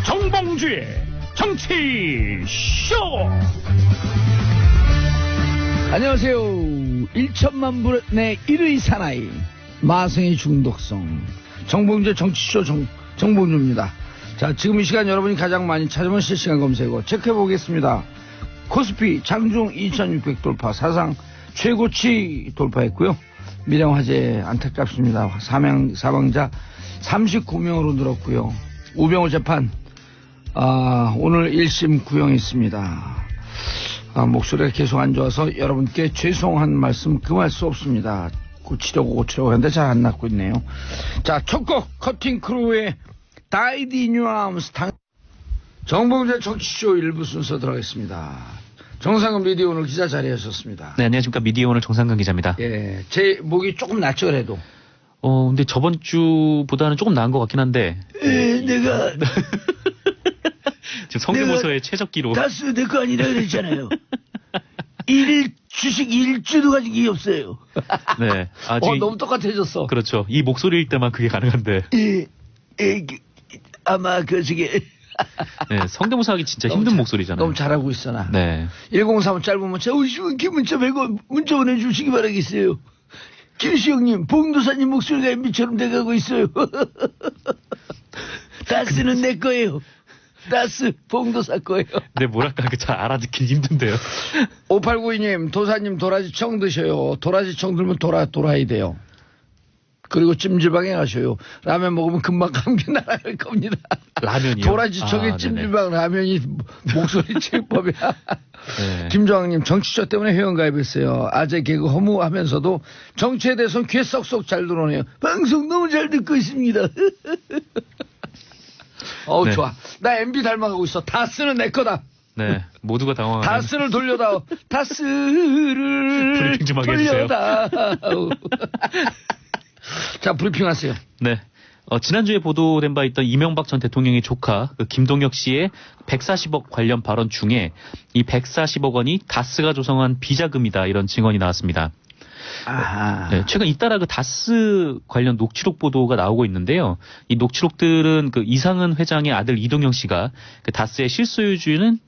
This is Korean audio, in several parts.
정봉주의 정치쇼. 안녕하세요. 1천만 불의 1위 사나이 마성의 중독성 정봉주의 정치쇼 정봉주입니다. 자, 지금 이 시간 여러분이 가장 많이 찾아본 실시간 검색어 체크해 보겠습니다. 코스피 장중 2600 돌파, 사상 최고치 돌파했고요. 밀양화재 안타깝습니다. 사망자 39명으로 늘었고요. 우병우 재판 오늘 1심 구형했습니다. 목소리가 계속 안 좋아서 여러분께 죄송한 말씀 금할 수 없습니다. 고치려고 하는데 잘 안 낫고 있네요. 자, 첫 곡 커팅 크루의 Died in Your Arms. 정봉재 정치쇼 1부 순서 들어가겠습니다. 정상근 미디어 오늘 기자 자리하셨습니다. 네, 안녕하십니까. 미디어 오늘 정상근 기자입니다. 예, 제 목이 조금 낫죠 그래도. 근데 저번 주보다는 조금 나은 것 같긴 한데. 내가 지금 성대모사의 최적기로. 다스 내 거 아니라 그랬잖아요. 주식 1주도 가진 게 없어요. 네. 너무 똑같아졌어. 그렇죠. 이 목소리일 때만 그게 가능한데. 아마 저게. 네, 성대모사하기 진짜 힘든 목소리잖아요. 너무 잘하고 있어 나. 네. 103 짧은 문자 50원 긴 문자 100원 문자 보내주시기 바라겠어요. 김수영님 봉도사님 목소리가 MB처럼 돼가고 있어요. 다스는 내 거예요. 다스 봉도사 거예요. 네, 뭐랄까 잘 알아듣긴 힘든데요. 5892님 도사님 도라지청 드셔요. 도라지청 들면 돌아야 돼요. 그리고 찜질방에 가셔요. 라면 먹으면 금방 감기 날아갈 겁니다. 라면이요? 도라지청에 찜질방 라면이 목소리 치유법이야. 네. 김정학님 정치쇼 때문에 회원가입했어요. 아재 개그 허무하면서도 정치에 대해서는 귀에 쏙쏙 잘 들어오네요. 방송 너무 잘 듣고 있습니다. 네. 좋아. 나 MB 닮아가고 있어. 다스는 내 거다. 네, 모두가 당황하는. 다스를 돌려다오. 다스를 브리핑 좀 하게 해주세요. 돌려다오. 자, 브리핑하세요. 네. 지난주에 보도된 바 있던 이명박 전 대통령의 조카 김동혁 씨의 140억 관련 발언 중에 이 140억 원이 다스가 조성한 비자금이다, 이런 증언이 나왔습니다. 네, 최근 잇따라 다스 관련 녹취록 보도가 나오고 있는데요. 이 녹취록들은 이상은 회장의 아들 이동영 씨가 다스의 실소유주는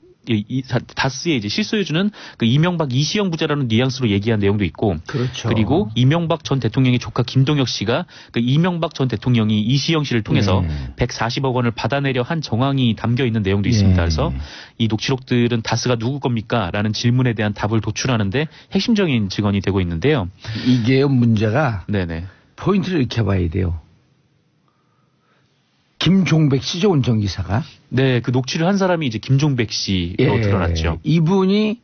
다스의 이제 실소유주는 이명박 이시영 부자라는 뉘앙스로 얘기한 내용도 있고, 그렇죠. 그리고 이명박 전 대통령의 조카 김동혁 씨가 이명박 전 대통령이 이시영 씨를 통해서 140억 원을 받아내려 한 정황이 담겨 있는 내용도 있습니다. 그래서 이 녹취록들은 다스가 누구 겁니까? 라는 질문에 대한 답을 도출하는데 핵심적인 증언이 되고 있는데요. 이게 문제가 네네. 포인트를 이렇게 봐야 돼요. 김종백 씨죠, 운전기사가? 네, 그 녹취를 한 사람이 이제 김종백 씨로 드러났죠. 이분이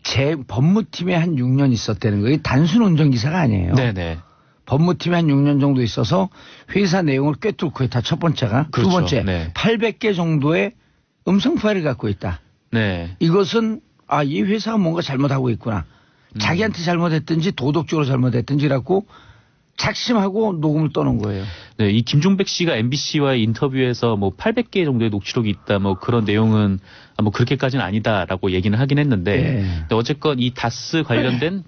제 법무팀에 한 6년 있었다는 거예요. 단순 운전기사가 아니에요. 네네. 법무팀에 한 6년 정도 있어서 회사 내용을 꿰뚫고 있다. 첫 번째가. 그렇죠. 두 번째, 네. 800개 정도의 음성 파일을 갖고 있다. 네. 이것은 이 회사가 뭔가 잘못하고 있구나. 자기한테 잘못했든지 도덕적으로 잘못했든지라고 작심하고 녹음을 떠놓은 거예요. 네, 이 김종백 씨가 MBC와의 인터뷰에서 800개 정도의 녹취록이 있다, 그런 내용은 그렇게까지는 아니다라고 얘기는 하긴 했는데, 근데 어쨌건 이 다스 관련된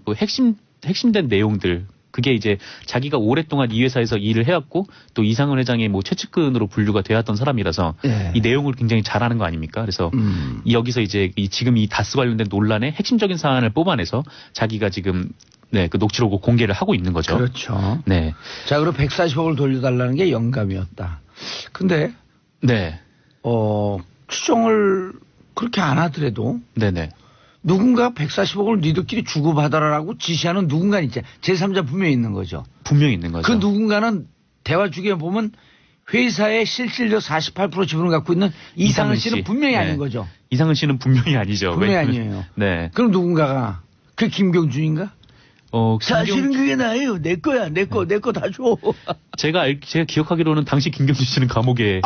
핵심된 내용들, 그게 이제 자기가 오랫동안 이 회사에서 일을 해왔고 또 이상은 회장의 최측근으로 분류가 되었던 사람이라서 이 내용을 굉장히 잘하는 거 아닙니까? 그래서 여기서 이제 지금 이 다스 관련된 논란의 핵심적인 사안을 뽑아내서 자기가 지금 그 녹취록을 공개를 하고 있는 거죠. 그렇죠. 네. 자, 그리고 140억을 돌려달라는 게 영감이었다. 근데 네. 추정을 그렇게 안 하더라도 네네. 누군가 140억을 니들끼리 주고받아라라고 지시하는 누군가 있지. 제3자 분명히 있는 거죠. 분명히 있는 거죠. 그 누군가는 대화 중에 보면 회사의 실질적 48% 지분을 갖고 있는 이상은 씨는 분명히 아닌 거죠. 이상은 씨는 분명히 아니죠. 분명히 아니에요. 네. 그럼 누군가가 그 김경준인가? 사실은 그게 나예요. 내 거야. 내 거 다 줘. 제가 기억하기로는 당시 김경준 씨는 감옥에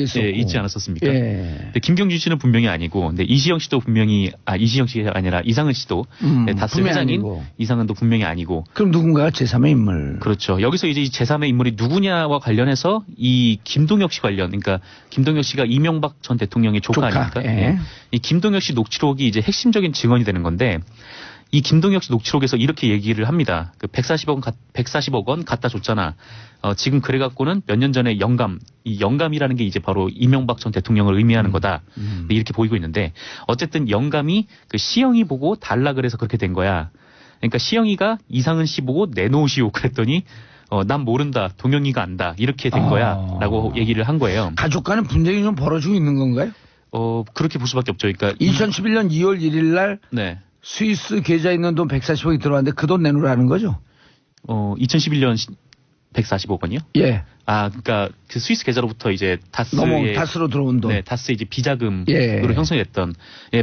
있었고. 있지 않았었습니까? 근데 김경준 씨는 분명히 아니고, 근데 이시영 씨도 분명히 이시영 씨가 아니라 이상은 씨도 다스 회장인 이상은도 분명히 아니고. 그럼 누군가가 제3의 인물. 그렇죠. 여기서 이제 이 제3의 인물이 누구냐와 관련해서 이 김동혁 씨 그러니까 김동혁 씨가 이명박 전 대통령의 조카 아닙니까? 이 김동혁 씨 녹취록이 이제 핵심적인 증언이 되는 건데. 이 김동혁 씨 녹취록에서 이렇게 얘기를 합니다. 그 140억 원 갖다 줬잖아. 지금 그래갖고는 몇 년 전에 이 영감이라는 게 이제 바로 이명박 전 대통령을 의미하는 거다. 이렇게 보이고 있는데 어쨌든 영감이 그 시영이 보고 달라 그래서 그렇게 된 거야. 그러니까 시영이가 이상은 씨 보고 내놓으시오 그랬더니 난 모른다. 동영이가 안다. 이렇게 된 거야. 라고 얘기를 한 거예요. 가족 간의 분쟁이 좀 벌어지고 있는 건가요? 그렇게 볼 수밖에 없죠. 그러니까 2011년 2월 1일 날 네. 스위스 계좌에 있는 돈 140억이 들어왔는데 그 돈 내놓으라는 거죠? 2011년 140억 원이요? 예. 그러니까 그 스위스 계좌로부터 이제 다스로 들어온 돈. 네, 다스의 이제 비자금으로 예. 형성이 됐던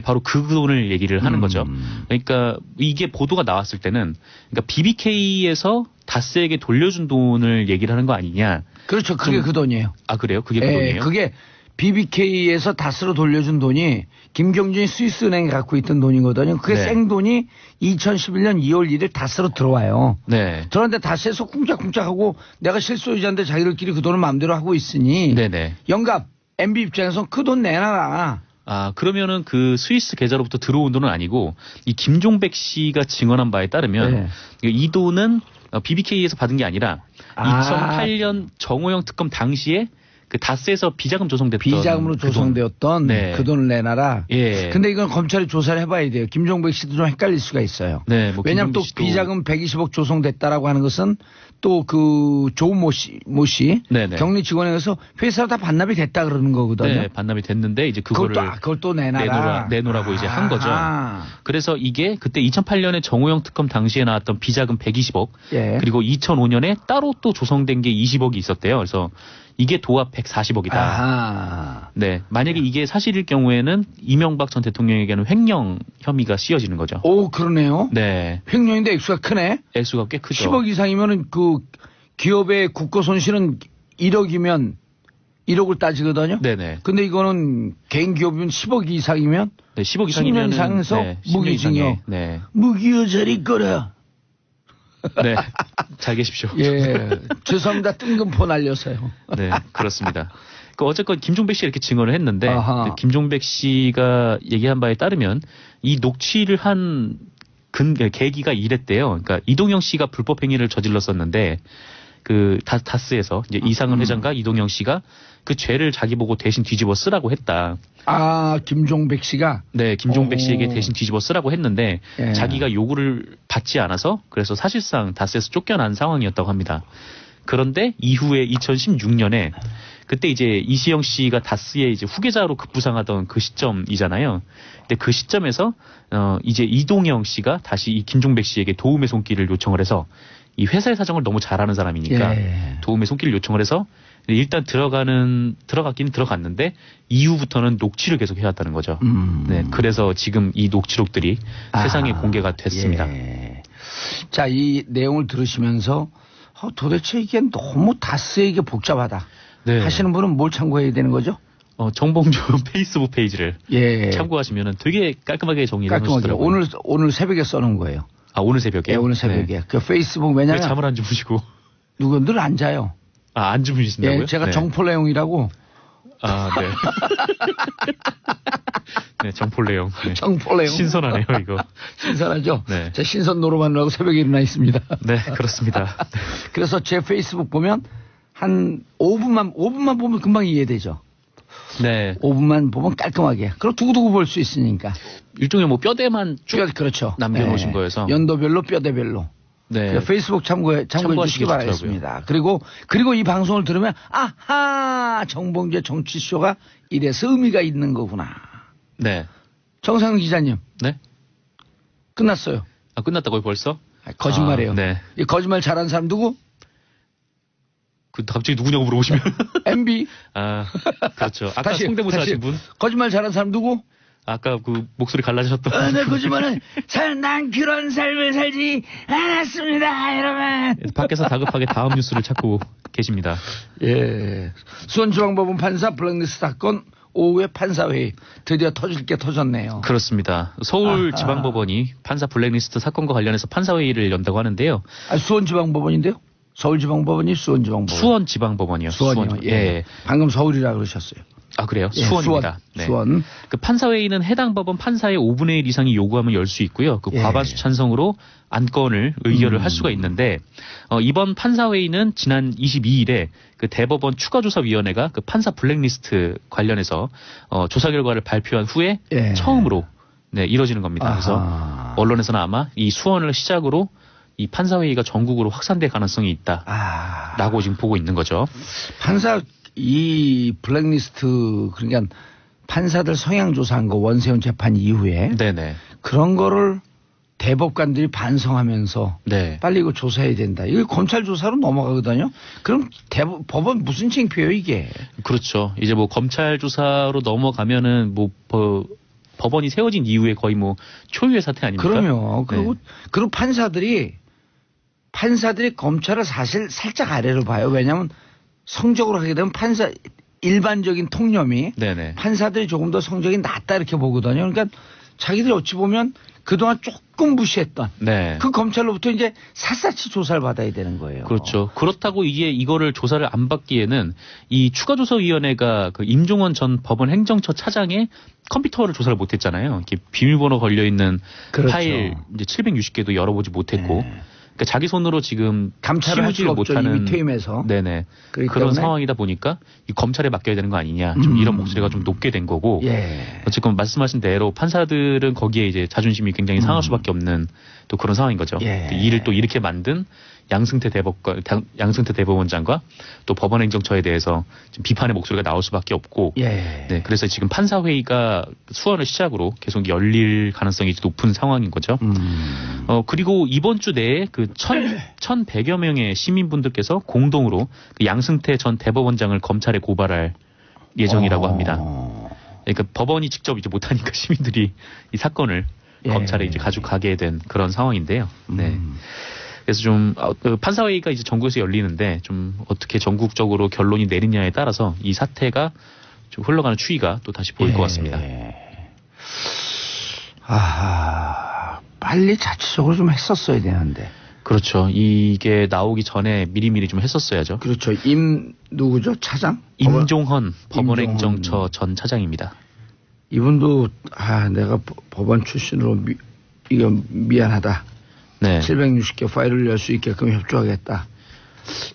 바로 그 돈을 얘기를 하는 거죠. 그러니까 이게 보도가 나왔을 때는 그러니까 BBK에서 다스에게 돌려준 돈을 얘기를 하는 거 아니냐. 그렇죠. 그게 그 돈이에요. 아, 그래요? 그게 그 돈이에요? 그게 BBK에서 다스로 돌려준 돈이 김경준이 스위스은행에 갖고 있던 돈이거든요. 그게 네. 생돈이 2011년 2월 1일 다스로 들어와요. 네. 그런데 다스에서 쿵짝쿵짝하고 내가 실소유자인데 자기들끼리 그 돈을 마음대로 하고 있으니 네네. 영감 MB 입장에서 그 돈 내놔라. 그러면은 그 스위스 계좌로부터 들어온 돈은 아니고 이 김종백 씨가 증언한 바에 따르면 네. 이 돈은 BBK에서 받은 게 아니라 2008년 정호영 특검 당시에 그 다스에서 비자금 조성됐던 비자금으로 조성되었던 네. 그 돈을 내놔라. 예. 근데 이건 검찰이 조사를 해봐야 돼요. 김종백 씨도 좀 헷갈릴 수가 있어요. 네, 뭐 왜냐하면 또 비자금 120억 조성됐다라고 하는 것은 또 그 조모 씨 네네. 격리 직원에 의해서 회사로 다 반납이 됐다 그러는 거거든요. 네, 반납이 됐는데 이제 그걸 또 내놔라. 내놓으라고 이제 한 거죠. 그래서 이게 그때 2008년에 정호영 특검 당시에 나왔던 비자금 120억 예. 그리고 2005년에 따로 또 조성된 게 20억이 있었대요. 그래서 이게 도합 140억이다. 아하. 네, 만약에 이게 사실일 경우에는 이명박 전 대통령에게는 횡령 혐의가 씌워지는 거죠. 오, 그러네요. 네, 횡령인데 액수가 크네. 액수가 꽤 크죠. 10억 이상이면은 그 기업의 국고 손실은 1억이면 1억을 따지거든요. 네네. 근데 이거는 개인 기업이면 10억 이상이면 네, 10억 이상이면 10년 이상에서 무기징역. 네, 무기여 자리 거라. 네, 잘 계십시오. 예, 죄송합니다. 뜬금포 날려서요. 네, 그렇습니다. 어쨌건 김종백 씨가 이렇게 증언을 했는데 김종백 씨가 얘기한 바에 따르면 이 녹취를 한 계기가 이랬대요. 그러니까 이동영 씨가 불법 행위를 저질렀었는데 그 다스에서 이제 이상은 회장과 이동영 씨가 그 죄를 자기 보고 대신 뒤집어 쓰라고 했다. 김종백 씨가? 네, 김종백 씨에게 대신 뒤집어 쓰라고 했는데 예. 자기가 요구를 받지 않아서 그래서 사실상 다스에서 쫓겨난 상황이었다고 합니다. 그런데 이후에 2016년에 그때 이제 이시영 씨가 다스의 이제 후계자로 급부상하던 그 시점이잖아요. 근데 그 시점에서 이제 이동영 씨가 다시 이 김종백 씨에게 도움의 손길을 요청을 해서 이 회사의 사정을 너무 잘 아는 사람이니까 도움의 손길을 요청을 해서 일단 들어가긴 들어갔는데 이후부터는 녹취를 계속 해왔다는 거죠. 네, 그래서 지금 이 녹취록들이 세상에 공개가 됐습니다. 예. 자, 이 내용을 들으시면서 도대체 이게 너무 다스에게 복잡하다. 네. 하시는 분은 뭘 참고해야 되는 거죠? 정봉주 페이스북 페이지를 참고하시면은 되게 깔끔하게 정리를 해주시더라고요. 오늘 새벽에 써놓은 거예요. 오늘 새벽에? 네, 오늘 새벽에. 네. 그 페이스북 왜냐면 잠을 안 주무시고 누가 늘 안 자요. 안 주무신다고요? 예, 제가 정폴레용이라고. 네. 네, 정폴레용. 네. 정폴레용. 신선하네요, 이거. 신선하죠? 네. 제가 신선 노름하느라고 새벽에 일어나 있습니다. 네, 그렇습니다. 그래서 제 페이스북 보면 한 5분만 보면 금방 이해되죠. 네. 5분만 보면 깔끔하게. 그리고 두고두고 볼 수 있으니까. 일종의 뭐 뼈대만 쭉 그렇죠. 남겨놓으신 거여서. 연도별로 뼈대별로. 네. 페이스북 참고해 주시기 바라겠습니다. 그리고 이 방송을 들으면 아하 정봉재 정치쇼가 이래서 의미가 있는 거구나. 네. 정상훈 기자님. 네. 끝났어요. 끝났다고요 벌써? 거짓말이에요. 네. 이 거짓말 잘하는 사람 누구? 갑자기 누구냐고 물어보시면 MB. 그렇죠. 아까 성대모사 하신 분? 거짓말 잘하는 사람 누구? 아까 그 목소리 갈라지셨던. 네, 거짓말은 난 그런 삶을 살지 않았습니다. 이러면. 밖에서 다급하게 다음 뉴스를 찾고 계십니다. 예. 수원지방법원 판사 블랙리스트 사건 오후에 판사회의 드디어 터질 게 터졌네요. 그렇습니다. 서울지방법원이 판사 블랙리스트 사건과 관련해서 판사회의를 연다고 하는데요. 수원지방법원인데요? 서울지방법원이 수원지방법원. 수원지방법원이요. 수원이요. 예. 방금 서울이라 그러셨어요. 아, 그래요? 예, 수원입니다. 수원. 그 판사회의는 해당 법원 판사의 5분의 1 이상이 요구하면 열 수 있고요. 그 과반수 찬성으로 안건을 의결을 할 수가 있는데 이번 판사회의는 지난 22일에 그 대법원 추가조사위원회가 그 판사 블랙리스트 관련해서 조사 결과를 발표한 후에 처음으로 이뤄지는 겁니다. 그래서 언론에서는 아마 이 수원을 시작으로 이 판사회의가 전국으로 확산될 가능성이 있다라고 지금 보고 있는 거죠. 이 블랙리스트 그러니까 판사들 성향 조사한 거 원세훈 재판 이후에 네네. 그런 거를 대법관들이 반성하면서 빨리 이거 조사해야 된다. 이거 검찰 조사로 넘어가거든요. 그럼 법원 무슨 창피해요 이게? 그렇죠. 이제 뭐 검찰 조사로 넘어가면은 뭐 법원이 세워진 이후에 거의 뭐 초유의 사태 아닙니까? 그럼요. 그리고 판사들이 검찰을 사실 살짝 아래로 봐요. 왜냐하면 성적으로 하게 되면 일반적인 통념이 판사들이 조금 더 성적이 낮다 이렇게 보거든요. 그러니까 자기들이 어찌 보면 그동안 조금 무시했던 그 검찰로부터 이제 샅샅이 조사를 받아야 되는 거예요. 그렇죠. 그렇다고 이거를 조사를 안 받기에는 이 추가조사위원회가 그 임종원 전 법원 행정처 차장의 컴퓨터를 조사를 못했잖아요. 이렇게 비밀번호 걸려 있는 파일 이제 760개도 열어보지 못했고. 그러니까 자기 손으로 지금 감찰을 못하는 위태임에서 그런 상황이다 보니까 이 검찰에 맡겨야 되는 거 아니냐 좀 이런 목소리가 좀 높게 된 거고 어쨌건 말씀하신 대로 판사들은 거기에 이제 자존심이 굉장히 상할 수밖에 없는 또 그런 상황인 거죠. 이 일을 또 이렇게 만든 양승태 대법원장과 또 법원행정처에 대해서 지금 비판의 목소리가 나올 수밖에 없고 그래서 지금 판사회의가 수원을 시작으로 계속 열릴 가능성이 높은 상황인 거죠. 그리고 이번 주 내에 그 1,100여 명의 시민분들께서 공동으로 그 양승태 전 대법원장을 검찰에 고발할 예정이라고 합니다. 그러니까 법원이 직접 이제 못하니까 시민들이 이 사건을 검찰에 이제 가지고 가게 된 그런 상황인데요. 그래서 좀 판사회의가 이제 전국에서 열리는데 좀 어떻게 전국적으로 결론이 내리냐에 따라서 이 사태가 좀 흘러가는 추이가 또 다시 보일 것 같습니다. 빨리 자체적으로 좀 했었어야 되는데. 그렇죠. 이게 나오기 전에 미리미리 좀 했었어야죠. 그렇죠. 누구죠? 차장? 임종헌 법원행정처 전 차장입니다. 이분도 내가 법원 출신으로 이거 미안하다. 760개 파일을 열 수 있게끔 협조하겠다.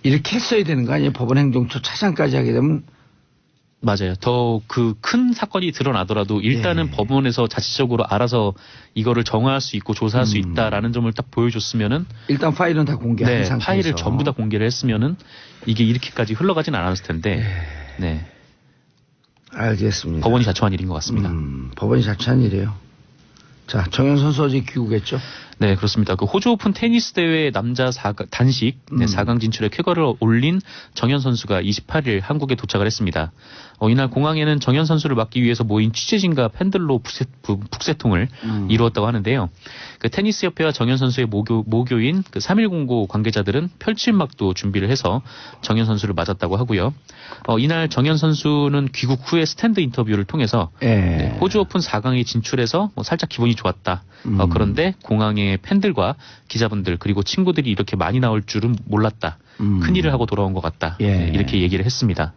이렇게 했어야 되는 거 아니에요? 법원행정처 차장까지 하게 되면. 맞아요. 더 그 큰 사건이 드러나더라도 일단은 법원에서 자체적으로 알아서 이거를 정화할 수 있고 조사할 수 있다라는 점을 딱 보여줬으면은 일단 파일은 다 공개한 상태에서 파일을 전부 다 공개를 했으면은 이게 이렇게까지 흘러가진 않았을 텐데. 알겠습니다. 법원이 자초한 일인 것 같습니다. 법원이 자초한 일이에요. 자, 정현 선수 어제 귀국했죠? 네, 그렇습니다. 그 호주 오픈 테니스 대회 남자 단식 4강 진출에 쾌거를 올린 정현 선수가 28일 한국에 도착을 했습니다. 이날 공항에는 정현 선수를 맞기 위해서 모인 취재진과 팬들로 북새통을 이루었다고 하는데요. 그 테니스 협회와 정현 선수의 모교인 그 3109 관계자들은 펼칠막도 준비를 해서 정현 선수를 맞았다고 하고요. 이날 정현 선수는 귀국 후에 스탠드 인터뷰를 통해서 호주 오픈 4강에 진출해서 살짝 기분이 좋았다. 그런데 공항에 팬들과 기자분들 그리고 친구들이 이렇게 많이 나올 줄은 몰랐다. 큰일을 하고 돌아온 것 같다. 이렇게 얘기를 했습니다.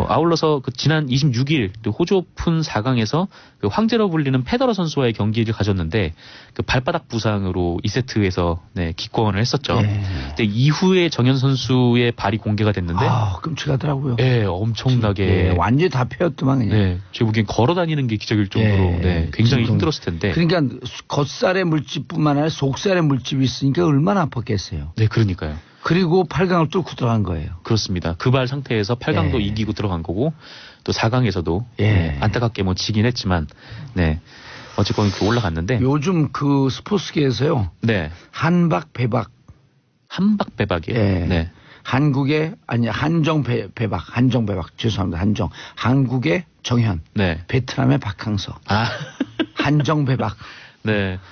아울러서 그 지난 26일 호주 오픈 4강에서 그 황제로 불리는 페더러 선수와의 경기를 가졌는데 그 발바닥 부상으로 2세트에서 기권을 했었죠. 근데 이후에 정현 선수의 발이 공개가 됐는데 끔찍하더라고요. 엄청나게 완전히 다 펴였더만 그냥. 제가 보기엔 걸어다니는 게 기적일 정도로 굉장히 힘들었을 텐데. 그러니까 겉살의 물집뿐만 아니라 속살의 물집이 있으니까 얼마나 아팠겠어요. 네, 그러니까요. 그리고 8강을 뚫고 들어간 거예요. 그렇습니다. 그 발 상태에서 8강도 이기고 들어간 거고 또 4강에서도 안타깝게 뭐 지긴 했지만 어쨌건 이렇게 올라갔는데 요즘 그 스포츠계에서요. 한박 배박. 한박 배박이에요. 한국의 한정 배박 죄송합니다. 한국의 정현. 베트남의 박항서. 한정 배박.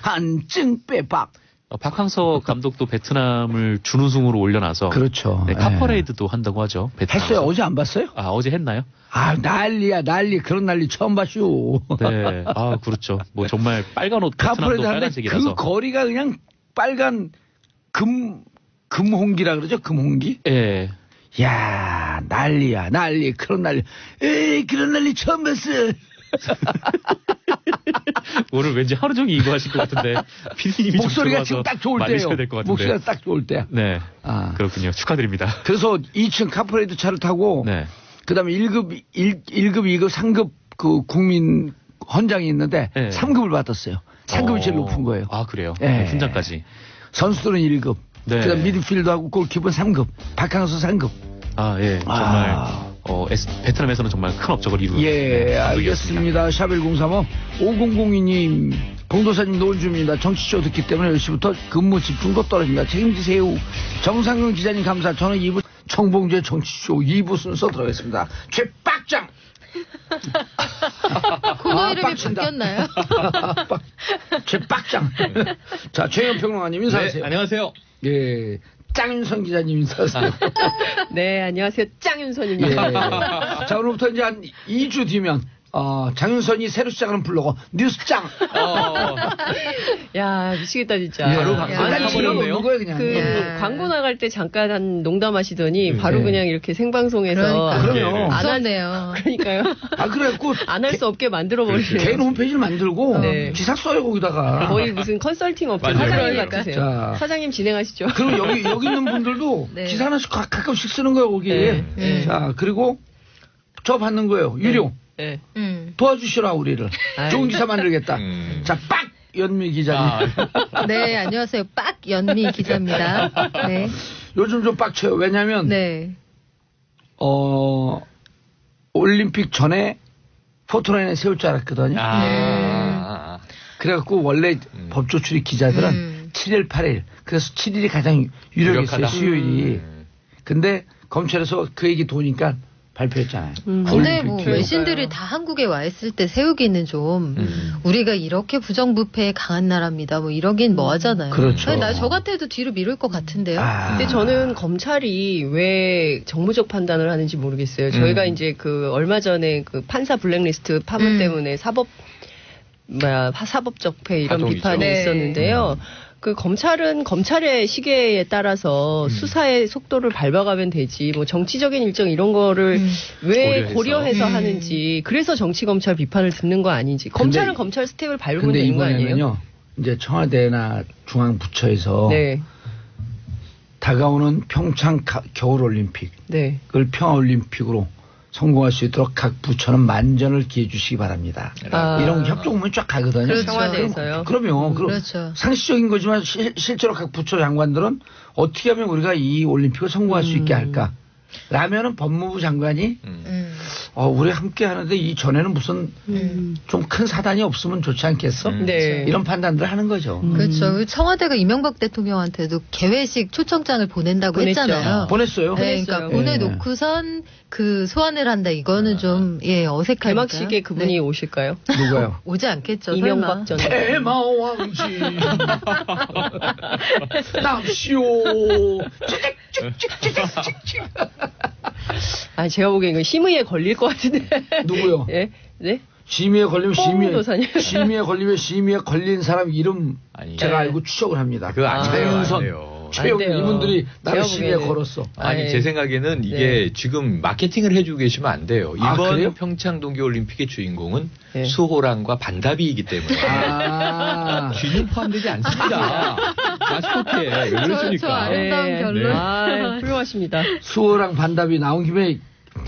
한증 배박. 박항서 감독도 베트남을 준우승으로 올려놔서 그렇죠. 카퍼레이드도 한다고 하죠. 베트남에서. 했어요. 어제 안 봤어요? 어제 했나요? 난리야 난리. 그런 난리 처음 봤슈. 그렇죠. 뭐 정말 빨간 옷 베트남도 빨간색이라서 그 거리가 그냥 빨간 금홍기라 그러죠. 금홍기? 야, 난리야, 난리, 그런 난리. 에이, 그런 난리 처음 봤어. 오늘 왠지 하루 종일 이거 하실 것 같은데 PD님이 목소리가 지금 딱 좋을 때예요. 목소리가 딱 좋을 때. 네, 그렇군요. 축하드립니다. 그래서 2층 카프레이드 차를 타고 네. 그다음에 1급, 2급, 3급 그 국민 헌장이 있는데 네. 3급을 받았어요. 3급이 제일 높은 거예요. 아, 그래요? 네. 훈장까지. 선수들은 1급. 네. 그다음 미드필더하고 골키퍼는 3급. 박항서 3급. 아, 예. 정말 베트남에서는 정말 큰 업적을 이루는 예, 알겠습니다. 샵1035 5002님 봉도사님 노은주입니다. 정치쇼 듣기 때문에 10시부터 근무 집중도 떨어집니다. 책임지세요. 정상근 기자님 감사. 저는 2부 정봉주의 정치쇼 2부 순서 들어가겠습니다. 최빡장. 코너 이름이 바뀌었나요? 최빡장. 자, 최영 평론가님 인사하세요. 네, 안녕하세요. 예, 짱윤선 기자님 인사하세요. 네, 안녕하세요. 짱윤선입니다. 예. 자, 오늘부터 이제 한 2주 뒤면 장윤선이 새로 시작하는 블로거 뉴스짱. 야, 미치겠다 진짜. 예. 바로 가버렸네요. 그냥. 그 광고 나갈 때 잠깐 한 농담하시더니 바로 그냥 이렇게 생방송에서 그럼요. 안 무섭네요. 그러니까요. 아, 그래갖고 안 할 수 없게 만들어 버리네요. 개인 홈페이지를 만들고 네. 기사 써요 거기다가. 거의 무슨 컨설팅 업체 맞아요. 사장님 그러니까. 같으세요. 자. 사장님 진행하시죠. 그리고 여기 있는 분들도 네. 기사 하나씩 가끔씩 쓰는 거예요 거기에. 네. 자, 그리고 저 받는 거예요 유료. 네. 도와주시라 우리를. 아유. 좋은 기사 만들겠다. 자, 빡 연미 기자님. 네, 안녕하세요. 빡연미 기자입니다. 네. 요즘 좀 빡쳐요. 왜냐면 네. 올림픽 전에 포토라인에 세울 줄 알았거든요. 그래갖고 원래 법조 출입 기자들은 7일, 8일. 그래서 7일이 가장 유력했어요. 유력하다. 수요일이. 근데 검찰에서 그 얘기 도니까 발표했잖아요. 근데 뭐 올림픽 뒤에. 외신들이 다 한국에 와 있을 때 세우기는 좀 우리가 이렇게 부정부패에 강한 나라입니다. 뭐 이러긴 뭐 하잖아요. 그렇죠. 저 같아도 뒤로 미룰 것 같은데요. 근데 저는 검찰이 왜 정무적 판단을 하는지 모르겠어요. 저희가 이제 그 얼마 전에 그 판사 블랙리스트 파문 때문에 사법적폐 이런 파동이죠. 비판이 네. 있었는데요. 그 검찰은 검찰의 시계에 따라서 수사의 속도를 밟아가면 되지. 뭐 정치적인 일정 이런 거를 왜 고려해서 하는지. 그래서 정치 검찰 비판을 듣는 거 아닌지. 검찰은 검찰 스텝을 밟으면 근데 되는 거 아니에요? 이번에는요. 이제 청와대나 중앙부처에서 네. 다가오는 평창 겨울올림픽을 네. 평화올림픽으로 성공할 수 있도록 각 부처는 만전을 기해 주시기 바랍니다. 이런 협조문이 쫙 가거든요. 그렇죠. 청와대에서요. 그럼요. 그렇죠. 상식적인 거지만 실제로 각 부처 장관들은 어떻게 하면 우리가 이 올림픽을 성공할 수 있게 할까? 라면은 법무부 장관이 우리 함께 하는데 이 전에는 무슨 좀 큰 사단이 없으면 좋지 않겠어? 네. 이런 판단들을 하는 거죠. 그렇죠. 청와대가 이명박 대통령한테도 개회식 초청장을 보낸다고 보냈죠. 했잖아요. 보냈어요. 네, 그러니까 보냈어요. 보내놓고선 그 소환을 한다. 이거는 좀 어색하니까. 개막식에 그분이 네. 오실까요? 누가요? 오지 않겠죠. 이명박 설마. 전 대마왕지 남시오 찍찍찍찍찍찍. 아, 제가 보기엔 이거 심의에 걸릴 것 같은데. 누구요? 예? 네? 심의에 걸리면 홍도사님. 심의에 걸린 사람 이름 아니, 제가 네. 알고 추적을 합니다. 그거 안 돼요. 안 장윤선, 돼요. 최영 안 돼요. 이분들이 나를 제가 심의에 보기에는. 걸었어. 아니, 네. 제 생각에는 이게 지금 마케팅을 해주고 계시면 안 돼요. 아, 이번 그래요? 평창 동계올림픽의 주인공은 네. 수호랑과 반다비이기 때문에 쥐는 포함되지 않습니다. 마스코트에 왜 저 그러십니까? 아름다운 결론. 아, 훌륭하십니다. 수호랑 반답이 나온 김에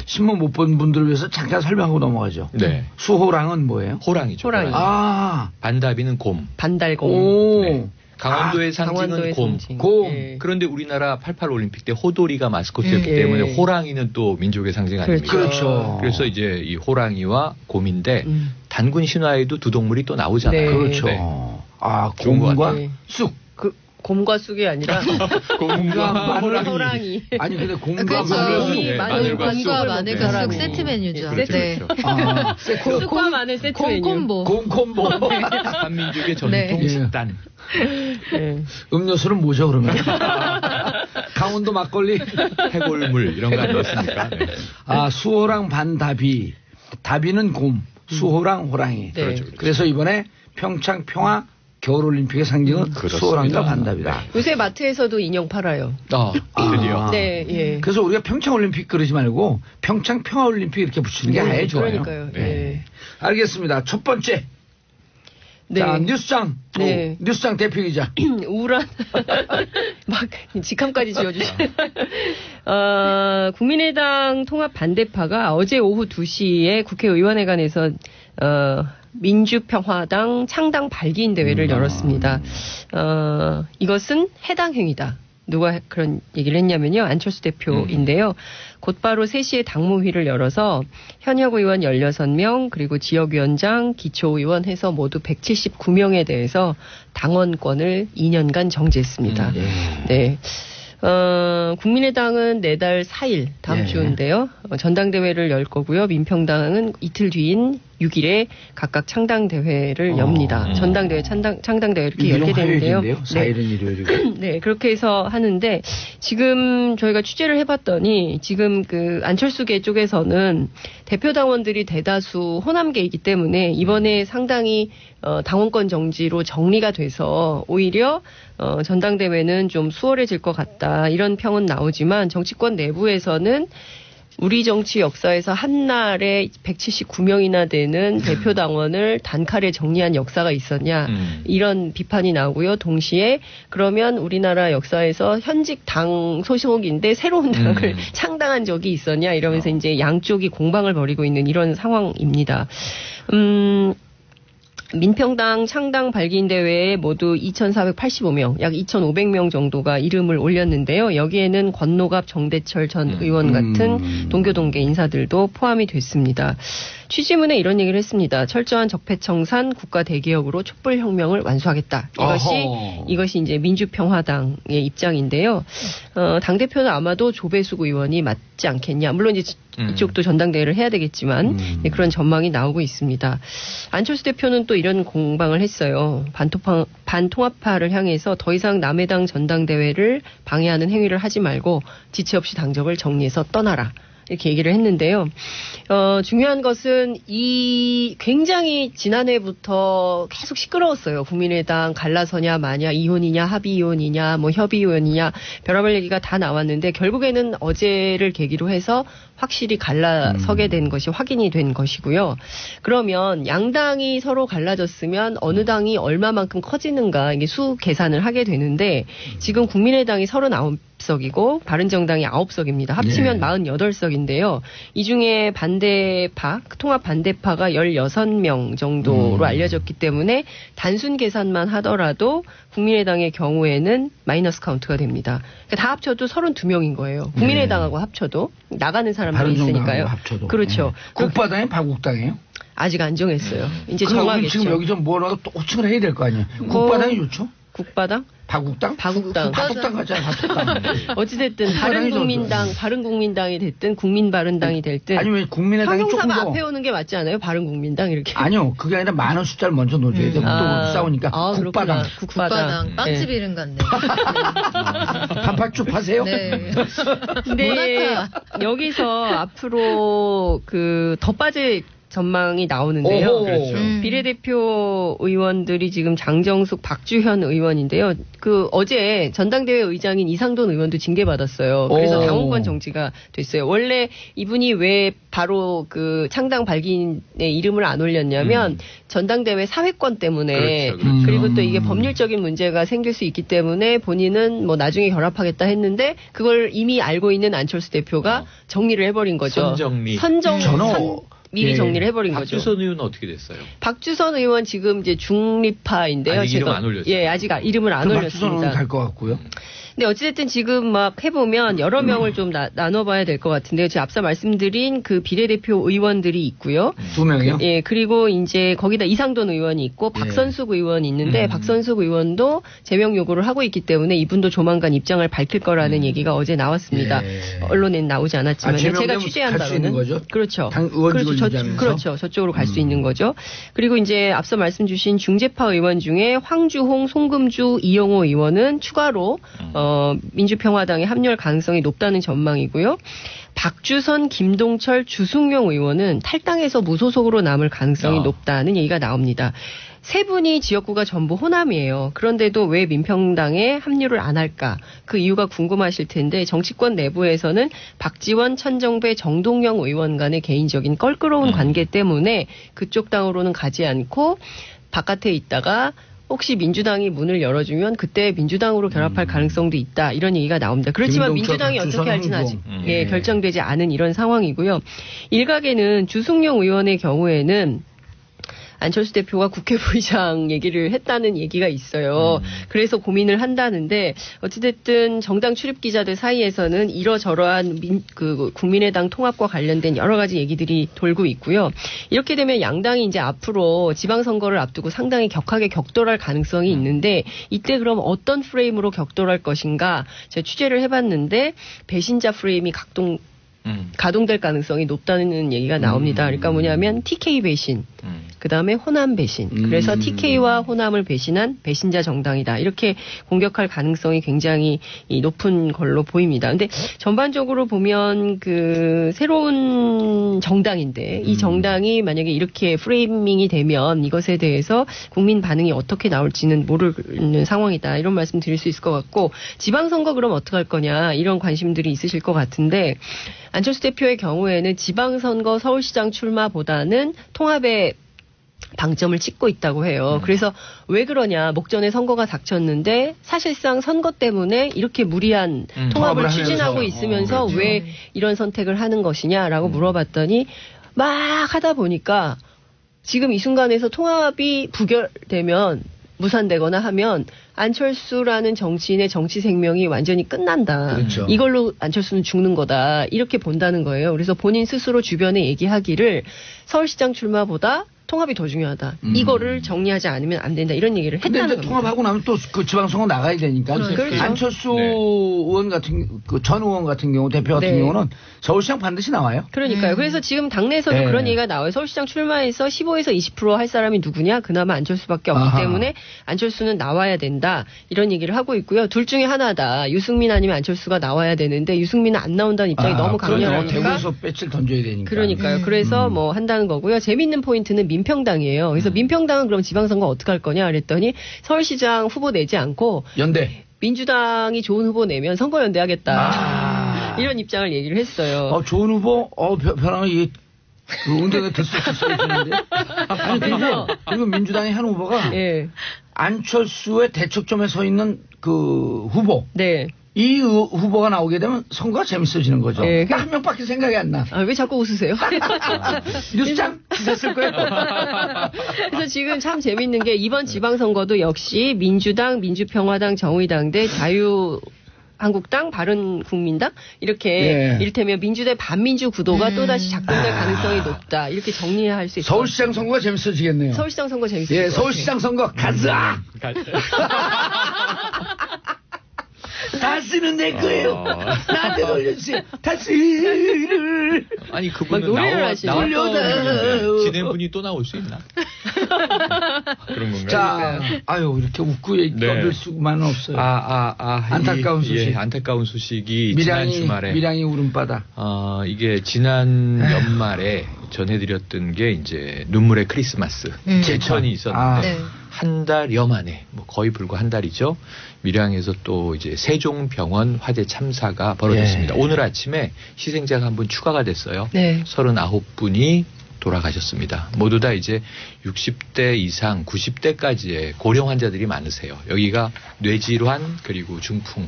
신문 못 본 분들을 위해서 잠깐 설명하고 넘어가죠. 네. 수호랑은 뭐예요? 호랑이죠. 호랑이. 아, 반다비는 곰. 반달곰. 오, 네. 강원도의 상징은 강원도의 곰. 상징. 곰. 예. 그런데 우리나라 88 올림픽 때 호돌이가 마스코트였기 예. 때문에 호랑이는 또 민족의 상징 아닙니까? 그렇죠. 그래서 이제 이 호랑이와 곰인데 단군 신화에도 두 동물이 또 나오잖아요. 네. 그렇죠. 네. 아, 좋은 것 곰과 같아요. 쑥. 그 곰과 쑥이 아니라 곰과 호랑이. 아니 근데 곰과 그렇죠. 마늘 네, 마늘과 마늘과 쑥과 쑥. 마늘과 네. 쑥 세트 메뉴죠. 그렇죠, 네. 그렇죠. 아, 쑥과 마늘 세트 메뉴. 곰콤보. 곰콤보. 한민족의 전통 네. 식단. 예. 음료수는 뭐죠 그러면? 강원도 막걸리. 해골물 이런 거 안 넣었습니까? 네. 아, 수호랑 반다비. 다비는 곰, 수호랑 호랑이. 네. 그렇죠. 그래서 이번에 평창 평화 겨울올림픽의 상징은 수월함과 반답이다. 요새 마트에서도 인형 팔아요. 드디어. 네, 예. 그래서 우리가 평창올림픽 그러지 말고 평창 평화올림픽 이렇게 붙이는 게 아예 좋아요. 그러니까요. 네. 예. 알겠습니다. 첫 번째. 네. 자, 뉴스장. 네. 뉴스장 대표이자. 우울한 막 직함까지 지어주시네. 국민의당 통합 반대파가 어제 오후 2시에 국회의원회관에서 민주평화당 창당 발기인 대회를 열었습니다. 이것은 해당 행위다. 누가 그런 얘기를 했냐면요. 안철수 대표인데요. 곧바로 3시에 당무회를 열어서 현역 의원 16명 그리고 지역위원장, 기초의원 해서 모두 179명에 대해서 당원권을 2년간 정지했습니다. 네. 국민의당은 내달 4일 다음 주인데요. 전당대회를 열 거고요. 민평당은 이틀 뒤인 6일에 각각 창당대회를 엽니다. 전당대회, 창당대회 이렇게 열게 되는데요. 4일은 일요일이고. 네, 그렇게 해서 하는데 지금 저희가 취재를 해봤더니 지금 그 안철수계 쪽에서는 대표 당원들이 대다수 호남계이기 때문에 이번에 상당히 당원권 정지로 정리가 돼서 오히려 전당대회는 좀 수월해질 것 같다 이런 평은 나오지만 정치권 내부에서는 우리 정치 역사에서 한날에 179명이나 되는 대표 당원을 단칼에 정리한 역사가 있었냐 이런 비판이 나오고요. 동시에 그러면 우리나라 역사에서 현직 당 소속인데 새로운 당을 창당한 적이 있었냐 이러면서 이제 양쪽이 공방을 벌이고 있는 이런 상황입니다. 민평당 창당 발기인 대회에 모두 2,485명, 약 2,500명 정도가 이름을 올렸는데요. 여기에는 권노갑, 정대철 전 의원 같은 동교동계 인사들도 포함이 됐습니다. 취지문에 이런 얘기를 했습니다. 철저한 적폐청산 국가 대개혁으로 촛불혁명을 완수하겠다. 이것이 이제 민주평화당의 입장인데요. 당대표는 아마도 조배숙 의원이 맞지 않겠냐. 물론 이제 이쪽도 전당대회를 해야 되겠지만 네, 그런 전망이 나오고 있습니다. 안철수 대표는 또 이런 공방을 했어요. 반통합파를 향해서 더 이상 남의 당 전당대회를 방해하는 행위를 하지 말고 지체 없이 당적을 정리해서 떠나라. 이렇게 얘기를 했는데요. 중요한 것은 굉장히 지난해부터 계속 시끄러웠어요. 국민의당 갈라서냐 마냐 이혼이냐 합의 이혼이냐 뭐 협의 이혼이냐 별의별 얘기가 다 나왔는데 결국에는 어제를 계기로 해서 확실히 갈라서게 된 것이 확인이 된 것이고요. 그러면 양당이 서로 갈라졌으면 어느 당이 얼마만큼 커지는가 이게 수 계산을 하게 되는데 지금 국민의당이 39석이고 바른정당이 9석입니다. 합치면 48석인데요. 이 중에 반대파, 통합 반대파가 16명 정도로 알려졌기 때문에 단순 계산만 하더라도 국민의당의 경우에는 마이너스 카운트가 됩니다. 그러니까 다 합쳐도 32명인 거예요. 국민의당하고 합쳐도 나가는 사람들이 있으니까요. 합쳐도. 그렇죠. 국바당이 반국당이에요? 아직 안 정했어요. 이제 그럼 정하겠죠. 지금 여기서 뭐라고 또 호칭을 해야 될 거 아니에요. 국바당이 좋죠? 국바당? 바국당? 바국당. 바국당 가잖아요. 바국당. 어찌됐든 바른국민당이 됐든 국민바른당이 됐든 아니면 국민의당이 조금 형용사가 더 앞에 오는 게 맞지 않아요? 바른국민당 이렇게. 아니요. 그게 아니라 많은 숫자를 먼저 넣어줘야 돼요. 또 싸우니까. 국바당. 국바당. 빵집 이름 같네. 반팥죽 하세요? 네. 근데 여기서 앞으로 더 빠질 전망이 나오는데요. 그렇죠. 비례대표 의원들이 지금 장정숙, 박주현 의원인데요. 어제 전당대회 의장인 이상돈 의원도 징계받았어요. 그래서 당원권 정지가 됐어요. 원래 이분이 왜 바로 창당 발기인의 이름을 안 올렸냐면 전당대회 사회권 때문에 그렇죠. 그리고 또 이게 법률적인 문제가 생길 수 있기 때문에 본인은 뭐 나중에 결합하겠다 했는데 그걸 이미 알고 있는 안철수 대표가 정리를 해버린 거죠. 미리 정리를 해버린 거죠. 박주선 의원은 어떻게 됐어요? 박주선 의원 지금 이제 중립파인데요. 아직 이름 안 올렸어요. 예, 아직 이름을 안 올렸습니다. 박주선 의원 갈 것 같고요. 근데 어찌됐든 지금 막 해보면 여러 명을 좀 나눠봐야 될 것 같은데요. 제가 앞서 말씀드린 비례대표 의원들이 있고요. 2명이요? 예, 그리고 이제 거기다 이상돈 의원이 있고 박선숙 의원이 있는데 박선숙 의원도 제명 요구를 하고 있기 때문에 이분도 조만간 입장을 밝힐 거라는 얘기가 어제 나왔습니다. 언론에는 나오지 않았지만 제가 취재한 바로는 그렇죠. 당 의원직을 유지하면서? 그렇죠. 저쪽으로 갈 수 있는 거죠. 그리고 이제 앞서 말씀 주신 중재파 의원 중에 황주홍, 송금주, 이영호 의원은 추가로 민주평화당에 합류할 가능성이 높다는 전망이고요. 박주선, 김동철, 주승용 의원은 탈당해서 무소속으로 남을 가능성이 높다는 얘기가 나옵니다. 세 분이 지역구가 전부 호남이에요. 그런데도 왜 민평당에 합류를 안 할까? 그 이유가 궁금하실 텐데 정치권 내부에서는 박지원, 천정배, 정동영 의원 간의 개인적인 껄끄러운 관계 때문에 그쪽 당으로는 가지 않고 바깥에 있다가 혹시 민주당이 문을 열어주면 그때 민주당으로 결합할 가능성도 있다. 이런 얘기가 나옵니다. 그렇지만 민주당이 어떻게 할지는 아직 결정되지 않은 이런 상황이고요. 일각에는 주승용 의원의 경우에는 안철수 대표가 국회 부의장 얘기를 했다는 얘기가 있어요. 그래서 고민을 한다는데 어찌됐든 정당 출입 기자들 사이에서는 이러저러한 국민의당 통합과 관련된 여러 가지 얘기들이 돌고 있고요. 이렇게 되면 양당이 이제 앞으로 지방선거를 앞두고 상당히 격하게 격돌할 가능성이 있는데 이때 그럼 어떤 프레임으로 격돌할 것인가 제가 취재를 해봤는데 배신자 프레임이 가동될 가능성이 높다는 얘기가 나옵니다. 그러니까 뭐냐면 TK 배신, 그 다음에 호남 배신. 그래서 TK와 호남을 배신한 배신자 정당이다. 이렇게 공격할 가능성이 굉장히 높은 걸로 보입니다. 근데 전반적으로 보면 그 새로운 정당인데 이 정당이 만약에 이렇게 프레이밍이 되면 이것에 대해서 국민 반응이 어떻게 나올지는 모르는 상황이다. 이런 말씀 드릴 수 있을 것 같고 지방선거 그럼 어떡할 거냐 이런 관심들이 있으실 것 같은데 안철수 대표의 경우에는 지방선거 서울시장 출마보다는 통합에 방점을 찍고 있다고 해요. 그래서 왜 그러냐. 목전에 선거가 닥쳤는데 사실상 선거 때문에 이렇게 무리한 통합을 추진하고 있으면서 그렇죠. 왜 이런 선택을 하는 것이냐라고 물어봤더니 막 하다 보니까 지금 이 순간에서 통합이 부결되면 무산되거나 하면 안철수라는 정치인의 정치 생명이 완전히 끝난다. 그렇죠. 이걸로 안철수는 죽는 거다. 이렇게 본다는 거예요. 그래서 본인 스스로 주변에 얘기하기를 서울시장 출마보다 통합이 더 중요하다. 이거를 정리하지 않으면 안 된다. 이런 얘기를 근데 했다는 이제 겁니다. 통합하고 나면 또 그 지방선거 나가야 되니까. 그렇죠. 안철수 의원 전 의원 같은 경우, 대표 같은 경우는 서울시장 반드시 나와요. 그러니까요. 그래서 지금 당내에서도 그런 얘기가 나와요. 서울시장 출마해서 15에서 20% 할 사람이 누구냐? 그나마 안철수밖에 없기 때문에 안철수는 나와야 된다. 이런 얘기를 하고 있고요. 둘 중에 하나다. 유승민 아니면 안철수가 나와야 되는데 유승민은 안 나온다는 입장이 너무 강렬하니까. 대구에서 배치를 던져야 되니까. 그러니까요. 그래서 뭐 한다는 거고요. 재밌는 포인트는 민평당이에요. 그래서 민평당은 그럼 지방선거 어떻게 할 거냐 그랬더니 서울시장 후보 내지 않고 연대. 민주당이 좋은 후보 내면 선거연대하겠다. 이런 입장을 얘기를 했어요. 좋은 후보? 변함이 운동에 됐을 수 있는데. 아니, 그리고 민주당의 한 후보가 안철수의 대척점에 서 있는 그 후보. 네. 이 후보가 나오게 되면 선거가 재밌어지는 거죠. 네. 딱 한 명밖에 생각이 안 나. 왜 자꾸 웃으세요? 뉴스장 기사 쓸 거예요. 그래서 지금 참 재밌는 게 이번 지방선거도 역시 민주당, 민주평화당, 정의당 대 자유한국당, 바른국민당 이렇게 이를테면 민주 대 반민주 구도가 또다시 작동될 가능성이 높다. 이렇게 정리할 수 있어요. 서울시장 선거가 재밌어지겠네요. 서울시장 선거 재밌어요. 예, 서울시장 선거 가자. 다스는 내 거예요. 나한테 올려주세요. 다스를. 아니 그분은 노래를 하시네. 진행분이 또 나올 수 있나? 그런 건가요? 자, 이렇게 웃고 얘기할 수만은 없어요. 안타까운 소식. 안타까운 소식이 지난 주말에 밀양이 울음바다. 이게 지난 연말에 전해드렸던 게 이제 눈물의 크리스마스 제천이 있었는데 한 달여 만에 거의 불과 한 달이죠. 밀양에서 또 이제 세종병원 화재 참사가 벌어졌습니다. 오늘 아침에 희생자가 한 분 추가가 됐어요. 39분이 돌아가셨습니다. 모두 다 이제 60대 이상 90대까지의 고령 환자들이 많으세요. 여기가 뇌질환 그리고 중풍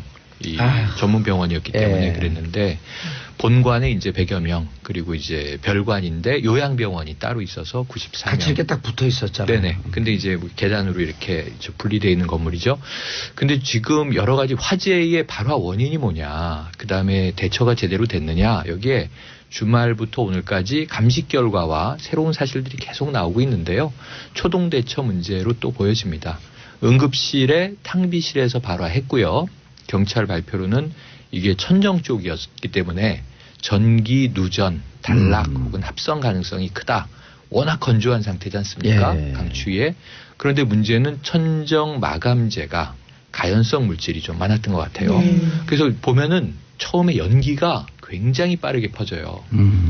전문 병원이었기 때문에 그랬는데 본관에 이제 100여 명 그리고 이제 별관인데 요양병원이 따로 있어서 94명. 같이 이렇게 딱 붙어 있었잖아요. 네네. 근데 이제 계단으로 이렇게 분리되어 있는 건물이죠. 근데 지금 여러 가지 화재의 발화 원인이 뭐냐, 그 다음에 대처가 제대로 됐느냐, 여기에 주말부터 오늘까지 감식 결과와 새로운 사실들이 계속 나오고 있는데요. 초동 대처 문제로 또 보여집니다. 응급실에 탕비실에서 발화했고요. 경찰 발표로는 이게 천정 쪽이었기 때문에 전기 누전, 단락 혹은 합성 가능성이 크다. 워낙 건조한 상태지 않습니까? 강추위에. 그런데 문제는 천정 마감재가 가연성 물질이 좀 많았던 것 같아요. 그래서 보면은 처음에 연기가 굉장히 빠르게 퍼져요.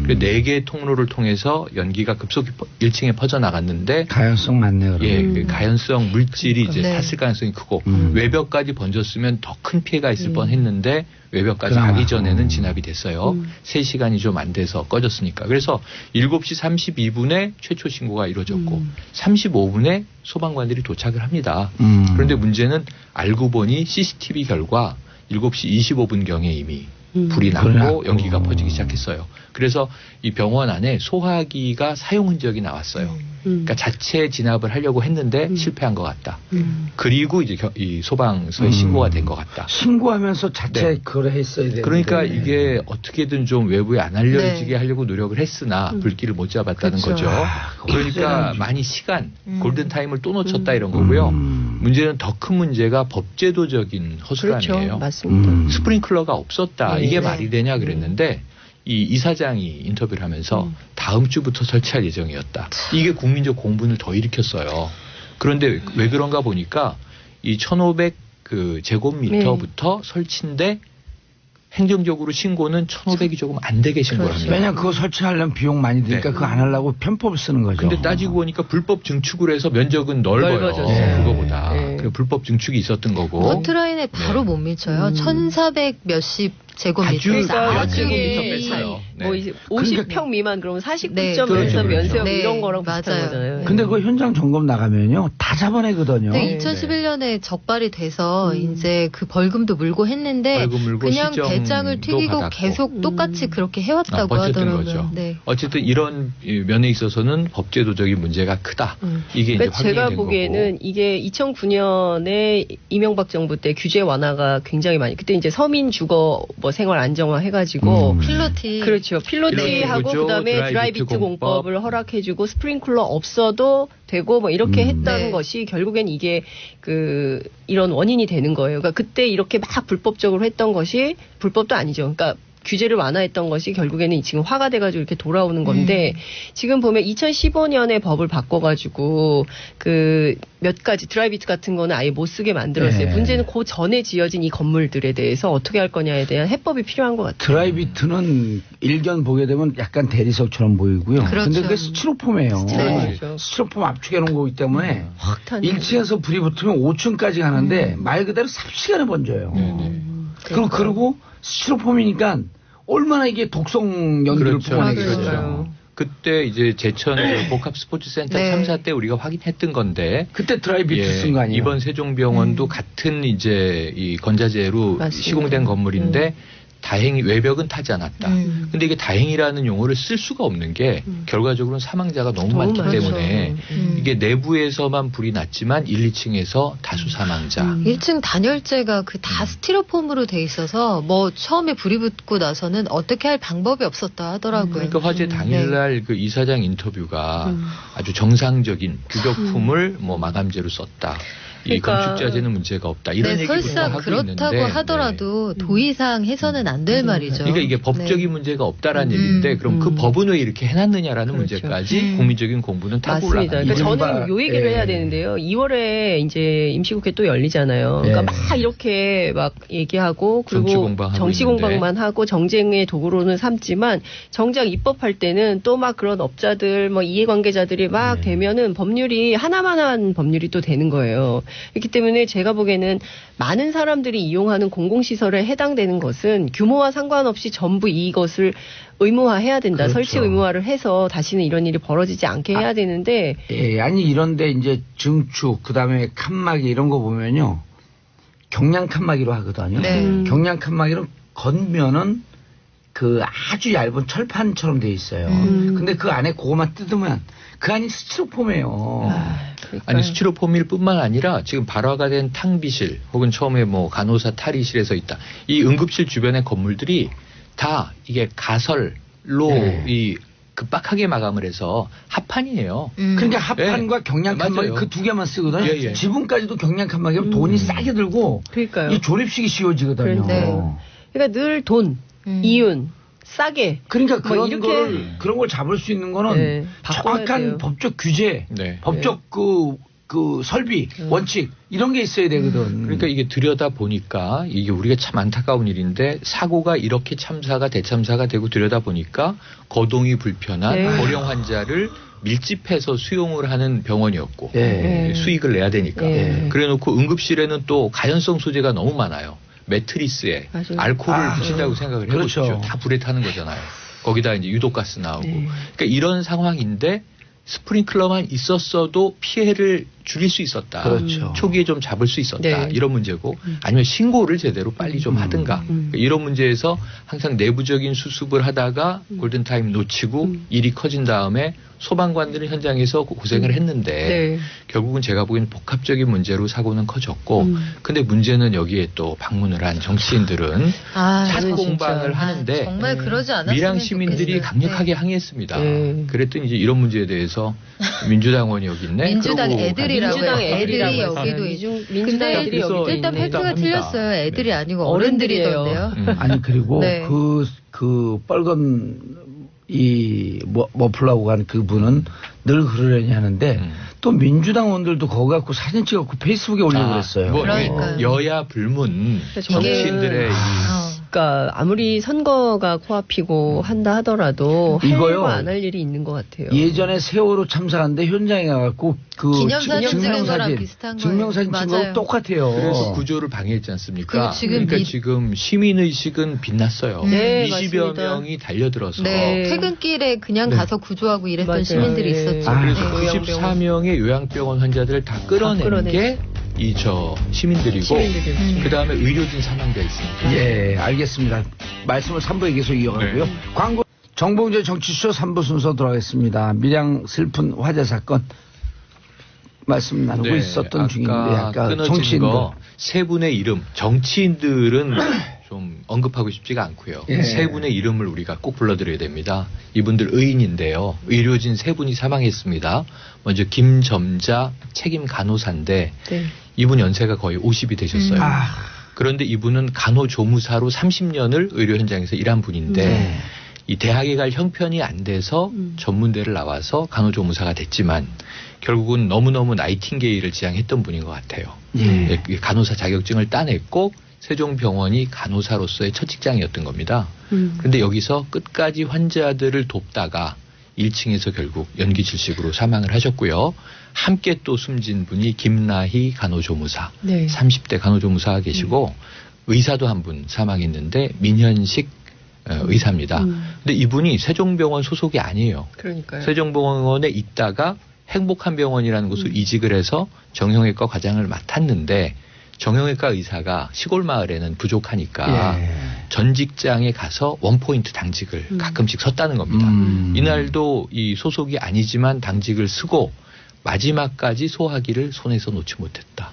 4개의 통로를 통해서 연기가 급속히 1층에 퍼져나갔는데 가연성 많네요. 예, 그 가연성 물질이 이제 네. 탔을 가능성이 크고 외벽까지 번졌으면 더 큰 피해가 있을 뻔했는데 외벽까지 그나마. 가기 전에는 진압이 됐어요. 3시간이 좀 안 돼서 꺼졌으니까. 그래서 7시 32분에 최초 신고가 이루어졌고 35분에 소방관들이 도착을 합니다. 그런데 문제는 알고 보니 CCTV 결과 7시 25분경에 이미 불이 나고 연기가 퍼지기 시작했어요. 그래서 이 병원 안에 소화기가 사용 흔적이 나왔어요. 그러니까 자체 진압을 하려고 했는데 실패한 것 같다. 그리고 이제 이 소방서에 신고가 된 것 같다. 신고하면서 자체 네. 그걸 했어야 되는데. 그러니까 이게 어떻게든 좀 외부에 안 알려지게 네. 하려고 노력을 했으나 불길을 못 잡았다는 그렇죠. 거죠. 그거 그러니까 많이 시간, 골든타임을 또 놓쳤다 이런 거고요. 문제는 더 큰 문제가 법제도적인 허술함이에요. 그렇죠. 맞습니다. 스프링클러가 없었다. 네. 이게 네. 말이 되냐 그랬는데 이 이사장이 인터뷰를 하면서 다음 주부터 설치할 예정이었다. 이게 국민적 공분을 더 일으켰어요. 그런데 왜 그런가 보니까 이 1,500 그 제곱미터부터 설치인데 행정적으로 신고는 1,500이 조금 안 되게 신고를 합니다. 왜냐면 그거 설치하려면 비용 많이 드니까 네. 그거 안 하려고 편법을 쓰는 거죠. 근데 따지고 보니까 불법 증축을 해서 면적은 넓어요. 넓어졌어요. 그거보다. 네. 그 불법 증축이 있었던 거고. 워트라인에 바로 네. 못 미쳐요. 1,400 몇십 제곱미터. 그러니까 아주 나중에 뺐어요. 네. 뭐 이제 그러니까 50평 미만 그러면 49점 네. 몇 그렇죠, 점 그렇죠. 면세점 네. 이런 거랑 비슷한 맞아요. 거잖아요. 근데 그 현장 점검 나가면요 다 잡아내거든요. 근데 네. 2011년에 적발이 돼서 이제 그 벌금도 물고 했는데 벌금 물고 그냥 시정도 대장을 튀기고 받았고. 계속 똑같이 그렇게 해왔다고 버텼던 하더라고요. 거죠. 네. 어쨌든 이런 면에 있어서는 법제도적인 문제가 크다. 이게 이제 그러니까 확인이 제가 된 보기에는 거고. 이게 2009년에 이명박 정부 때 규제 완화가 굉장히 많이 그때 이제 서민 주거 뭐 생활 안정화 해가지고 필로티. 그렇죠. 필로티하고 필로티 그다음에 구조, 드라이비트 드라이비트 공법을 허락해주고 스프링클러 없어도 되고 뭐 이렇게 했다는 네. 것이 결국엔 이게 그 이런 원인이 되는 거예요. 그러니까 그때 이렇게 막 불법적으로 했던 것이 불법도 아니죠. 그러니까 규제를 완화했던 것이 결국에는 지금 화가 돼가지고 이렇게 돌아오는 건데 지금 보면 2015년에 법을 바꿔가지고 그 몇 가지 드라이비트 같은 거는 아예 못 쓰게 만들었어요. 네. 문제는 그 전에 지어진 이 건물들에 대해서 어떻게 할 거냐에 대한 해법이 필요한 것 같아요. 드라이비트는 일견 보게 되면 약간 대리석처럼 보이고요. 그렇죠. 근데 그게 스티로폼이에요. 스티로폼이죠. 스티로폼 압축해 놓은 거기 때문에 확 타는. 1층에서 불이 붙으면 5층까지 가는데 말 그대로 삽시간에 번져요. 그리고 스티로폼이니까 얼마나 이게 독성 연기를 그렇죠. 뿜어내겠어요. 그렇죠. 그때 이제 제천 그 복합 스포츠센터 네. 참사 때 우리가 확인했던 건데 그때 드라이비트 쓴 거 아니에요? 이번 세종병원도 같은 이제 이 건자재로 맞습니다. 시공된 건물인데 다행히 외벽은 타지 않았다. 근데 이게 다행이라는 용어를 쓸 수가 없는 게 결과적으로는 사망자가 너무 많기 많죠. 때문에 이게 내부에서만 불이 났지만 1, 2층에서 다수 사망자. 1층 단열재가 그 다 스티로폼으로 돼 있어서 뭐 처음에 불이 붙고 나서는 어떻게 할 방법이 없었다 하더라고요. 그러니까 화재 네. 당일날 그 이사장 인터뷰가 아주 정상적인 규격품을 뭐 마감재로 썼다. 이 그러니까 건축자재는 문제가 없다. 이런 네, 얘기부터 설사 하고 그렇다고 있는데 하더라도 도의상 해서는 안 될 말이죠. 그러니까 이게 법적인 네. 문제가 없다라는 얘기인데 그럼 그 법은 왜 이렇게 해놨느냐라는 그렇죠. 문제까지 국민적인 공부는 타고 맞습니다. 올라갑니다. 그러니까 저는 이른바, 요 얘기를 예. 해야 되는데요. 2월에 이제 임시국회 또 열리잖아요. 그러니까 예. 막 이렇게 막 얘기하고 그리고 정치공방하고 정치공방만 하고 정쟁의 도구로는 삼지만 정작 입법할 때는 또 막 그런 업자들 뭐 이해관계자들이 막 되면은 법률이 하나만한 법률이 또 되는 거예요. 그렇기 때문에 제가 보기에는 많은 사람들이 이용하는 공공시설에 해당되는 것은 규모와 상관없이 전부 이것을 의무화해야 된다. 그렇죠. 설치 의무화를 해서 다시는 이런 일이 벌어지지 않게 해야 되는데 예, 아니 이런데 이제 증축 그다음에 칸막이 이런 거 보면요 경량 칸막이로 하거든요. 네. 경량 칸막이로 건면은 그 아주 얇은 철판처럼 돼 있어요. 근데 그 안에 그거만 뜯으면 그 안이 스티로폼이에요. 아니 스티로폼일 뿐만 아니라 지금 발화가 된 탕비실 혹은 처음에 뭐 간호사 탈의실에서 있다. 이 응급실 주변의 건물들이 다 이게 가설로 네. 이 급박하게 마감을 해서 합판이에요. 그러니까 합판과 예. 경량 칸막이 맞아요. 그 두 개만 쓰거든요. 예, 예. 지붕까지도 경량 칸막이면 돈이 싸게 들고 그러니까요. 이 조립식이 씌워지거든요. 네. 그러니까 늘 돈, 이윤, 싸게. 그러니까 뭐 그런 이렇게- 그런 걸 잡을 수 있는 거는 네, 바꿔야 정확한 돼요. 법적 규제, 네. 법적 그 그 설비, 원칙 이런 게 있어야 되거든. 그러니까 이게 들여다 보니까 이게 우리가 참 안타까운 일인데 사고가 이렇게 참사가 대참사가 되고 들여다 보니까 거동이 불편한 고령 환자를 밀집해서 수용을 하는 병원이었고 수익을 내야 되니까 그래놓고 응급실에는 또 가연성 소재가 너무 많아요. 매트리스에 알코올을 붙인다고 생각을 해보십시오. 그렇죠. 다 불에 타는 거잖아요. 거기다 이제 유독가스 나오고. 그러니까 이런 상황인데 스프링클러만 있었어도 피해를 줄일 수 있었다. 그렇죠. 초기에 좀 잡을 수 있었다. 이런 문제고 아니면 신고를 제대로 빨리 좀 하든가. 그러니까 이런 문제에서 항상 내부적인 수습을 하다가 골든타임 놓치고 일이 커진 다음에 소방관들은 현장에서 고생을 했는데 결국은 제가 보기에는 복합적인 문제로 사고는 커졌고 근데 문제는 여기에 또 방문을 한 정치인들은 사공방을 하는데 정말 그러지 않았으면 밀양 시민들이 강력하게 항의했습니다. 그랬더니 이제 이런 문제에 대해서 민주당원이 여기 있네. 민주당 애들이라고 민주당 애들이 여기도 민주당 근데 애들이 여기도 일단 있네. 팩트가 틀렸어요. 애들이 아니고 어른들이던데요. 아니 그리고 그 빨간 이 머플라고 한 그분은 늘 그러려니 하는데 또 민주당원들도 거기 갖고 사진 찍었고 페이스북에 올리고 그랬어요. 뭐 그러니까요. 여야 불문 정치인들의 그러니까 아무리 선거가 코앞이고 한다 하더라도 이거요. 안 할 일이 있는 것 같아요. 예전에 세월호 참사한데 현장에 가갖고 그 기념사진 찍은 거랑 비슷한 거예요. 증명사진 찍은 맞아요. 거 똑같아요. 그래서 구조를 방해했지 않습니까? 지금 지금 시민의식은 빛났어요. 20여 명이 달려들어서 퇴근길에 그냥 가서 구조하고 이랬던 시민들이 있었죠. 그래서 94명의 요양병원 환자들을 다 끌어낸 게 이 시민들이고 그 다음에 의료진 사망자 있습니다. 예, 알겠습니다. 말씀을 3부에 계속 이어가고요. 광고. 정봉재 정치쇼 3부 순서 들어가겠습니다. 밀양 슬픈 화재 사건 말씀 나누고 있었던 중인데 아까 끊어진 정치인들 세 분의 이름 정치인들은 좀 언급하고 싶지가 않고요. 세 분의 이름을 우리가 꼭 불러드려야 됩니다. 이분들 의인인데요. 의료진 세 분이 사망했습니다. 먼저 김점자 책임 간호사인데 이분 연세가 거의 50이 되셨어요. 그런데 이분은 간호조무사로 30년을 의료 현장에서 일한 분인데 이 대학에 갈 형편이 안 돼서 전문대를 나와서 간호조무사가 됐지만 결국은 너무너무 나이팅게일을 지향했던 분인 것 같아요. 간호사 자격증을 따냈고 세종병원이 간호사로서의 첫 직장이었던 겁니다. 그런데 여기서 끝까지 환자들을 돕다가 1층에서 결국 연기 질식으로 사망을 하셨고요. 함께 또 숨진 분이 김나희 간호조무사, 30대 간호조무사가 계시고 의사도 한 분 사망했는데 민현식 의사입니다. 근데 이분이 세종병원 소속이 아니에요. 그러니까요. 세종병원에 있다가 행복한 병원이라는 곳을 이직을 해서 정형외과 과장을 맡았는데 정형외과 의사가 시골 마을에는 부족하니까 전 직장에 가서 원포인트 당직을 가끔씩 섰다는 겁니다. 이날도 이 소속이 아니지만 당직을 쓰고 마지막까지 소화기를 손에서 놓지 못했다.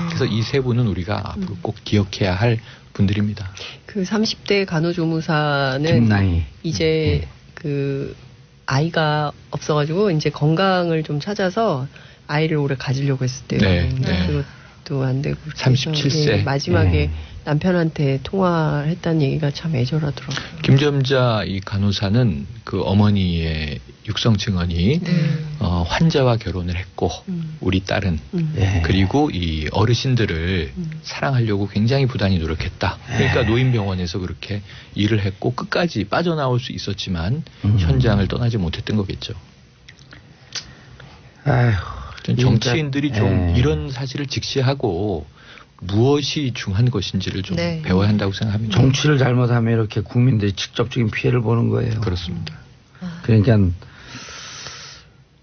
그래서 이 세 분은 우리가 앞으로 꼭 기억해야 할 분들입니다. 그 30대 간호조무사는 김나희. 이제 그 아이가 없어가지고 이제 건강을 좀 찾아서 아이를 오래 가지려고 했을 때요. 그것도 안 되고 37세 마지막에 남편한테 통화를 했다는 얘기가 참 애절하더라고요. 김점자 이 간호사는 그 어머니의 육성 증언이 환자와 결혼을 했고 우리 딸은 그리고 이 어르신들을 사랑하려고 굉장히 부단히 노력했다. 그러니까 노인병원에서 그렇게 일을 했고 끝까지 빠져나올 수 있었지만 현장을 떠나지 못했던 거겠죠. 정치인들이 좀 이런 사실을 직시하고 무엇이 중요한 것인지를 좀 배워야 한다고 생각합니다. 정치를 잘못하면 이렇게 국민들이 직접적인 피해를 보는 거예요. 그렇습니다. 그러니까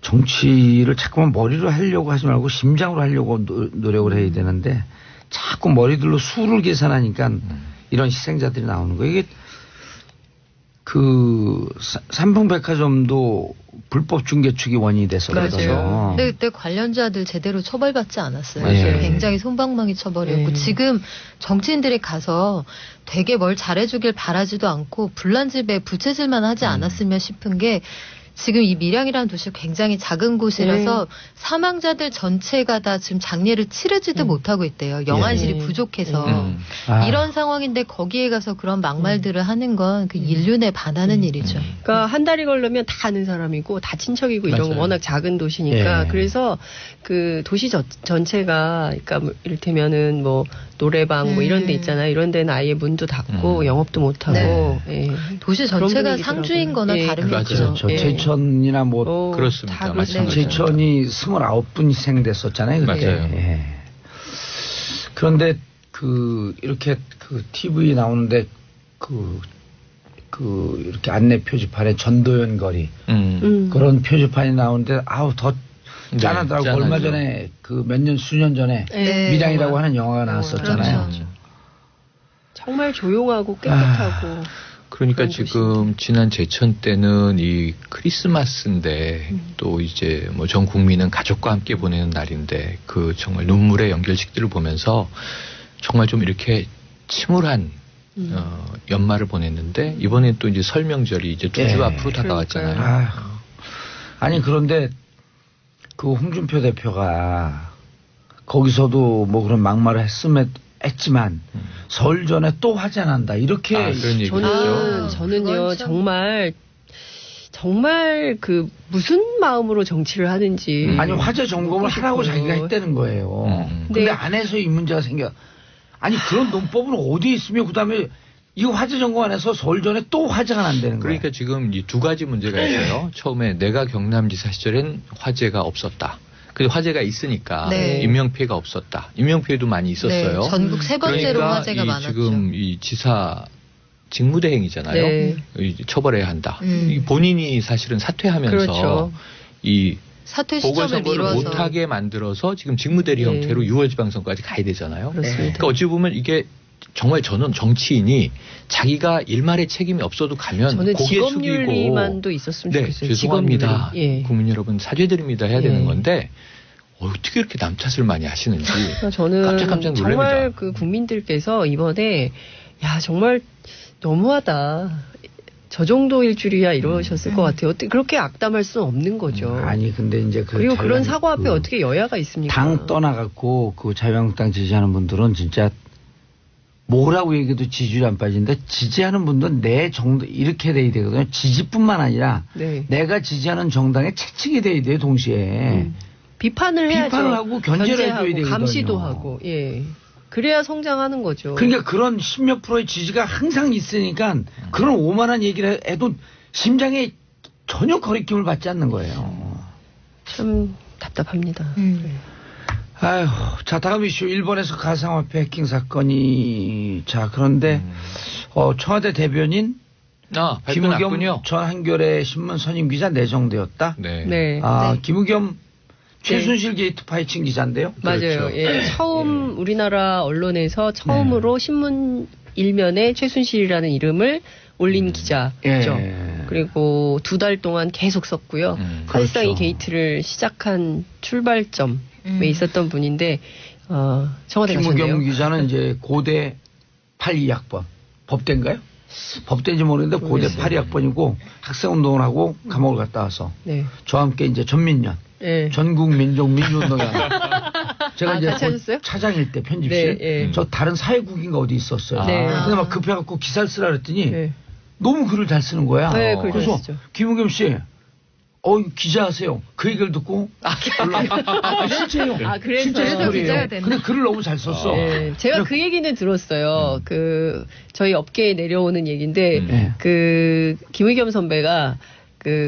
정치를 자꾸만 머리로 하려고 하지 말고 심장으로 하려고 노력을 해야 되는데 자꾸 머리들로 수를 계산하니까 이런 희생자들이 나오는 거예요. 이게 그 삼풍백화점도 불법 중개 측이 원인이 됐었거든요. 근데 그때 관련자들 제대로 처벌받지 않았어요. 굉장히 솜방망이 처벌이었고 지금 정치인들이 가서 되게 뭘 잘해주길 바라지도 않고 불난 집에 부채질만 하지 않았으면 싶은 게 지금 이 밀양이라는 도시 굉장히 작은 곳이라서 사망자들 전체가 다 지금 장례를 치르지도 못하고 있대요. 영안실이 부족해서. 이런 상황인데 거기에 가서 그런 막말들을 하는 건 그 인륜에 반하는 일이죠. 그러니까 한 달이 걸르면 다 아는 사람이고 다 친척이고 이런 거 워낙 작은 도시니까 그래서 그 도시 전체가 그러니까 뭐 이를테면은 뭐 노래방 뭐 이런 데 있잖아요. 이런 데는 아예 문도 닫고 영업도 못 하고 도시 전체가 상주인 거나 다름이 없죠. 그렇죠. 제천이나 뭐 그렇습니다. 마찬가지로. 제천이 29분 희생됐었잖아요. 그때. 맞아요. 그런데 이렇게 TV 나오는데 이렇게 안내 표지판에 전도연 거리 그런 표지판이 나오는데 더 짠하더라고. 짠하죠. 얼마 전에 수년 전에 밀양이라고 하는 영화가 나왔었잖아요. 그렇죠. 정말 조용하고 깨끗하고. 그러니까 지금 지난 제천 때는 이 크리스마스인데 또 이제 뭐 전 국민은 가족과 함께 보내는 날인데 그 정말 눈물의 연결식들을 보면서 정말 좀 이렇게 침울한 연말을 보냈는데 이번에 또 이제 설 명절이 이제 2주 앞으로 다가왔잖아요. 아니 그런데 그 홍준표 대표가 거기서도 뭐 그런 막말을 했지만 설 전에 또 화재 난다 이렇게 그런 얘기죠. 저는요 정말 그 무슨 마음으로 정치를 하는지 아니 화재 점검을 하라고 자기가 했다는 거예요. 근데 안 해서 이 문제가 생겨. 아니 그런 논법은 어디에 있으며 그다음에 이거 화재 점검 안 해서 설 전에 또 화재가 난다는 거예요. 그러니까 지금 이 두 가지 문제가 있어요. 처음에 내가 경남지사 시절엔 화재가 없었다. 근데 화재가 있으니까 인명피해가 없었다. 인명피해도 많이 있었어요. 네, 전국 세 번째로 그러니까 화재가 많았죠. 지금 이 지사 직무대행이잖아요. 처벌해야 한다. 이 본인이 사실은 사퇴하면서 이 사퇴 시점을 보궐선거를 미뤄서 못하게 만들어서 지금 직무대리 형태로 6월 지방선거까지 가야 되잖아요. 그렇습니다. 그러니까 어찌 보면 이게 정말 저는 정치인이 자기가 일말의 책임이 없어도 가면 저는 고개 숙이고 직업윤리만도 있었으면 좋겠어요. 죄송합니다. 직업윤리. 국민 여러분 사죄드립니다 해야 되는 건데 어떻게 이렇게 남 탓을 많이 하시는지 저는 깜짝깜짝 놀랍니다. 정말 그 국민들께서 이번에 정말 너무하다. 저 정도일 줄이야 이러셨을 것 같아요. 어떻게 그렇게 악담할 수는 없는 거죠. 아니 근데 이제 그리고 그런 사고 앞에 어떻게 여야가 있습니까? 당 떠나갖고 그 자유한국당 지지하는 분들은 진짜 뭐라고 얘기해도 지지율이 안 빠지는데 지지하는 분들은 내 정도 이렇게 돼야 되거든요. 지지뿐만 아니라 내가 지지하는 정당에 채찍이 돼야 돼요. 동시에 비판을 해야죠. 비판을 하고 견제를 해줘야 되거든요. 감시도 하고 그래야 성장하는 거죠. 그러니까 그런 10몇 프로의 지지가 항상 있으니까 그런 오만한 얘기를 해도 심장에 전혀 거리낌을 받지 않는 거예요. 참 답답합니다. 아휴, 자 다음 이슈 일본에서 가상화폐 해킹 사건이 그런데 청와대 대변인 김의겸 전 한겨레 신문 선임 기자 내정되었다. 김의겸 최순실 게이트 파헤친 기자인데요. 맞아요. 그렇죠. 처음 우리나라 언론에서 처음으로 신문 일면에 최순실이라는 이름을 올린 기자죠. 그리고 2달 동안 계속 썼고요. 사실상 이 게이트를 시작한 출발점에 있었던 분인데 청와대 가셨네요. 김의겸 기자는 이제 고대 82학번 법대인가요? 법대인지 모르겠는데 고대 82학번이고 학생운동을 하고 감옥을 갔다 와서 저와 함께 이제 전민련 전국 민족 민주운동회 제가 이제 차장일 때 편집실 저 다른 사회국인가 어디 있었어요. 근데 막 급해갖고 기사를 쓰라 그랬더니 너무 글을 잘 쓰는 거야. 그래서 김의겸 씨 기자하세요. 그 얘기를 듣고 실제요. 그래서 기자가 됐네. 근데 글을 너무 잘 썼어. 제가 그 얘기는 들었어요. 저희 업계에 내려오는 얘기인데 김의겸 선배가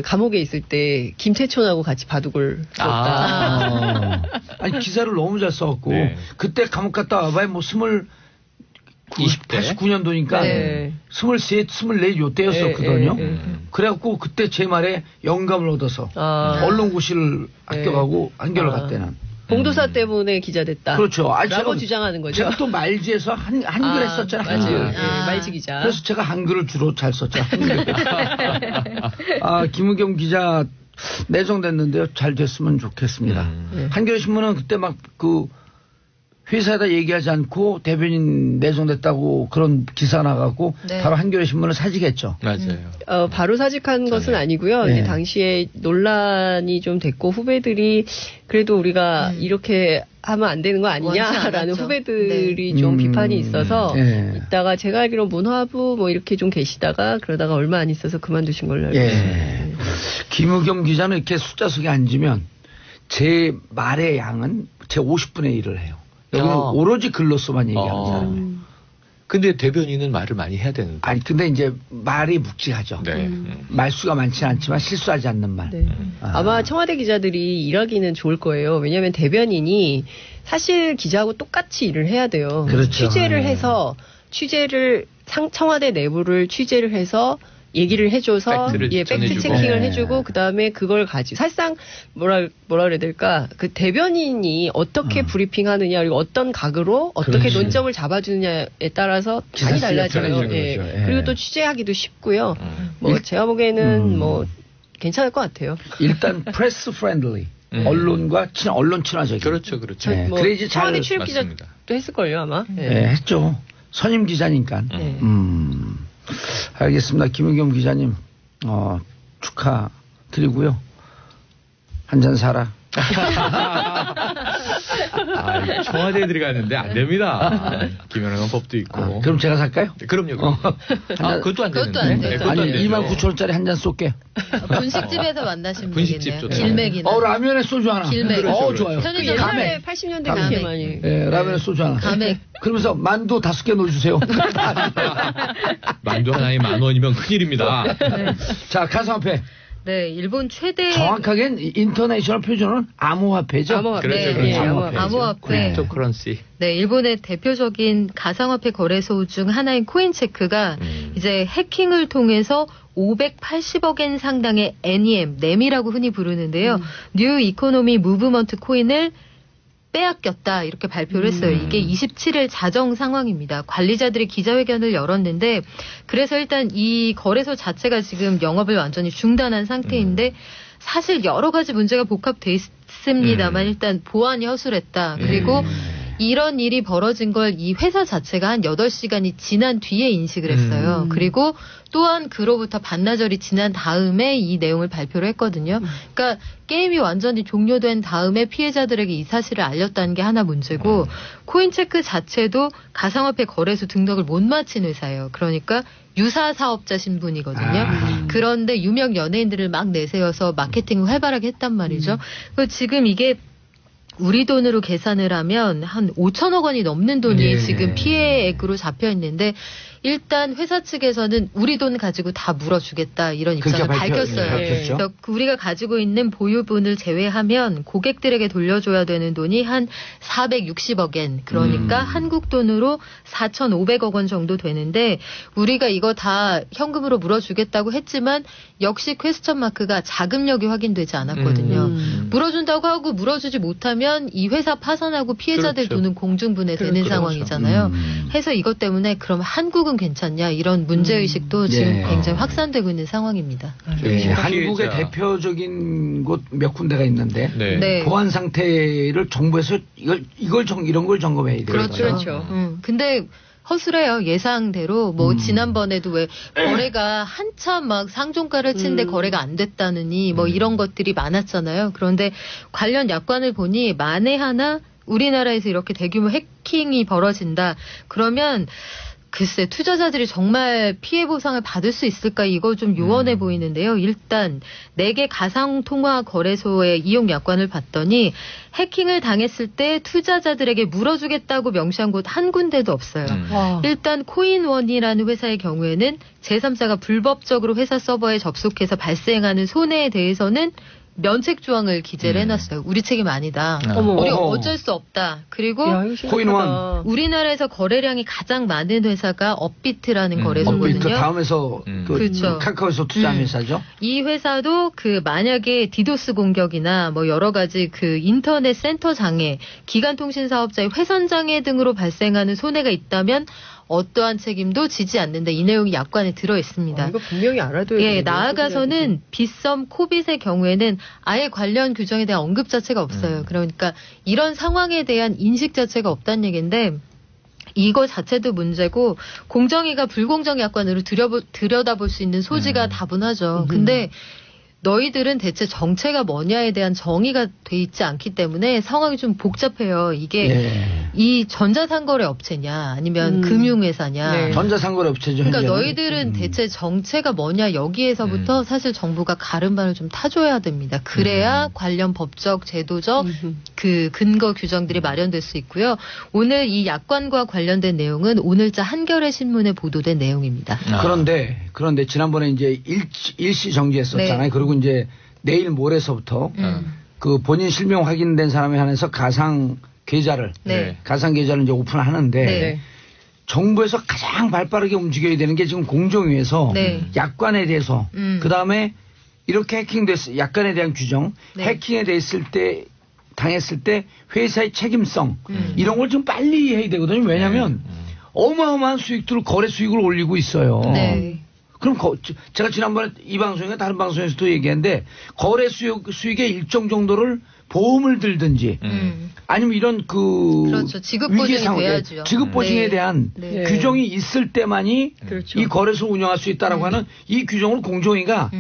감옥에 있을 때 김태촌하고 같이 바둑을 썼다. 아니 기사를 너무 잘 써갖고 그때 감옥 갔다 와봐야 뭐 89년도니까 23, 24 요때였었거든요. 그래갖고 그때 제 말에 영감을 얻어서 언론고시를 합격하고 한겨레 갔대는. 봉도사 때문에 기자 됐다. 그렇죠. 라고 주장하는 거죠. 제가 또 말지에서 한글 했었잖아요. 한글. 말지 기자. 그래서 제가 한글을 주로 잘 썼죠. 김의겸 기자 내정됐는데요. 잘 됐으면 좋겠습니다. 한겨레 신문은 그때 막 회사에다 얘기하지 않고 대변인 내정됐다고 그런 기사 나가고 네. 바로 한겨레 신문을 사직했죠. 맞아요. 바로 사직한 것은 아니고요. 네. 이제 당시에 논란이 좀 됐고 후배들이 그래도 우리가 이렇게 하면 안 되는 거 아니냐라는 후배들이 좀 비판이 있어서 이따가 제가 알기로 문화부 뭐 이렇게 좀 계시다가 그러다가 얼마 안 있어서 그만두신 걸로 알고 있습니다. 김우겸 기자는 이렇게 숫자석에 앉으면 제 말의 양은 제 50분의 1을 해요. 여기는 오로지 글로서만 얘기하는 사람이에요. 근데 대변인은 말을 많이 해야 되는데. 아니 근데 이제 말이 묵직하죠. 네. 말수가 많지는 않지만 실수하지 않는 말. 네. 아마 청와대 기자들이 일하기는 좋을 거예요. 왜냐하면 대변인이 사실 기자하고 똑같이 일을 해야 돼요. 그렇죠. 취재를 해서 청와대 내부를 취재를 해서 얘기를 해줘서 팩트 체킹을 해주고 그 다음에 그걸 가지고 사실상 뭐라 그래야 될까 그 대변인이 어떻게 브리핑하느냐 그리고 어떤 각으로 어떻게 논점을 잡아주느냐에 따라서 많이 달라져요. 그리고 또 취재하기도 쉽고요. 뭐 제가 보기에는 뭐 괜찮을 것 같아요. 일단 프레스 프렌들리 언론과 언론 친화적인. 그렇죠. 뭐 그래야지 잘 청와대 출입 기자도 했을걸요 아마. 했죠. 선임 기자니까. 알겠습니다. 김우겸 기자님 축하드리고요. 한 잔 사라. 청와대에 들어가는데 안 됩니다. 김연아가 법도 있고. 그럼 제가 살까요? 그럼요. 그것도 안 되는데. 아니 29,000원짜리 한 잔 쏠게. 분식집에서 만나시면 분식집 되겠네요. 길맥이나. 라면에 소주 하나. 길맥. 좋아요. 편의점 옛날에 80년대 그렇게 많이. 라면에 소주 하나. 가맥. 그러면서 만두 5개 넣어주세요. 만두 하나에 10,000원이면 큰일입니다. 자, 가상화폐. 네, 일본 최대. 정확하게는 인터내셔널 표준어는 암호화폐죠. 암호화폐. 크립토커런시. 네, 일본의 대표적인 가상화폐 거래소 중 하나인 코인체크가 이제 해킹을 통해서 580억 엔 상당의 NEM이라고 흔히 부르는데요. 뉴 이코노미 무브먼트 코인을 빼앗겼다 이렇게 발표를 했어요. 이게 27일 자정 상황입니다. 관리자들이 기자회견을 열었는데 그래서 일단 이 거래소 자체가 지금 영업을 완전히 중단한 상태인데 사실 여러 가지 문제가 복합돼 있습니다만 일단 보안이 허술했다. 그리고 이런 일이 벌어진 걸 이 회사 자체가 한 8시간이 지난 뒤에 인식을 했어요. 그리고 또한 그로부터 반나절이 지난 다음에 이 내용을 발표를 했거든요. 그러니까 게임이 완전히 종료된 다음에 피해자들에게 이 사실을 알렸다는 게 하나 문제고 코인체크 자체도 가상화폐 거래소 등록을 못 마친 회사예요. 그러니까 유사 사업자 신분이거든요. 그런데 유명 연예인들을 막 내세워서 마케팅을 활발하게 했단 말이죠. 지금 이게 우리 돈으로 계산을 하면 한 5천억 원이 넘는 돈이 지금 피해액으로 잡혀 있는데 일단 회사 측에서는 우리 돈 가지고 다 물어주겠다 이런 입장을 밝혔어요. 그래서 우리가 가지고 있는 보유분을 제외하면 고객들에게 돌려줘야 되는 돈이 한 460억 엔 그러니까 한국 돈으로 4,500억 원 정도 되는데 우리가 이거 다 현금으로 물어주겠다고 했지만 역시 퀘스천 마크가 자금력이 확인되지 않았거든요. 물어준다고 하고 물어주지 못하면 이 회사 파산하고 피해자들 돈은 공중분해되는 상황이잖아요. 해서 이것 때문에 그럼 한국은 괜찮냐 이런 문제의식도 지금 굉장히 확산되고 있는 상황입니다. 한국의 대표적인 곳 몇 군데가 있는데 보안 상태를 정부에서 이런 걸 점검해야 돼요. 그렇죠. 근데 허술해요. 예상대로 뭐 지난번에도 왜 거래가 한참 막 상종가를 치는데 거래가 안 됐다느니 뭐 이런 것들이 많았잖아요. 그런데 관련 약관을 보니 만에 하나 우리나라에서 이렇게 대규모 해킹이 벌어진다. 그러면 글쎄 투자자들이 정말 피해 보상을 받을 수 있을까 이거 좀 요원해 보이는데요. 일단 4개 가상통화 거래소의 이용 약관을 봤더니 해킹을 당했을 때 투자자들에게 물어주겠다고 명시한 곳 한 군데도 없어요. 일단 코인원이라는 회사의 경우에는 제3자가 불법적으로 회사 서버에 접속해서 발생하는 손해에 대해서는 면책 조항을 기재를 해놨어요. 우리 책임 아니다. 우리 어쩔 수 없다. 그리고 코인원 우리나라에서 거래량이 가장 많은 회사가 업비트라는 거래소거든요. 업비트 다음에서 그렇죠. 카카오에서 투자한 회사죠. 이 회사도 만약에 디도스 공격이나 뭐 여러 가지 인터넷 센터 장애, 기간통신 사업자의 회선 장애 등으로 발생하는 손해가 있다면 어떠한 책임도 지지 않는다. 이 내용이 약관에 들어 있습니다. 이거 분명히 알아둬야 돼요. 나아가서는 빗썸, 코빗의 경우에는 아예 관련 규정에 대한 언급 자체가 없어요. 그러니까 이런 상황에 대한 인식 자체가 없다는 얘기인데 이거 자체도 문제고 공정위가 불공정 약관으로 들여다볼 수 있는 소지가 다분하죠. 근데 너희들은 대체 정체가 뭐냐에 대한 정의가 돼 있지 않기 때문에 상황이 좀 복잡해요. 이게 이 전자상거래 업체냐 아니면 금융회사냐. 네. 전자상거래 업체죠. 그러니까 너희들은 대체 정체가 뭐냐 여기에서부터 사실 정부가 가름반을 좀 타줘야 됩니다. 그래야 관련 법적, 제도적 그 근거 규정들이 마련될 수 있고요. 오늘 이 약관과 관련된 내용은 오늘자 한겨레 신문에 보도된 내용입니다. 그런데 지난번에 이제 일시 정지했었잖아요. 네. 그리고 이제 내일 모레서부터 그 본인 실명 확인된 사람에 한해서 가상 계좌를 이제 오픈하는데 정부에서 가장 발빠르게 움직여야 되는 게 지금 공정위에서 약관에 대해서 그 다음에 이렇게 해킹됐을 약관에 대한 규정, 해킹에 대했을 때 당했을 때 회사의 책임성 이런 걸 좀 빨리 해야 되거든요. 왜냐하면 어마어마한 수익들을 거래 수익을 올리고 있어요. 그럼 제가 지난번에 이 방송이나 다른 방송에서도 얘기했는데 거래 수익의 일정 정도를 보험을 들든지 아니면 이런 그렇죠. 지급 보증이 돼야죠. 지급 보증에 대한 규정이 있을 때만이 이 거래소 운영할 수 있다라고 하는 이 규정을 공정위가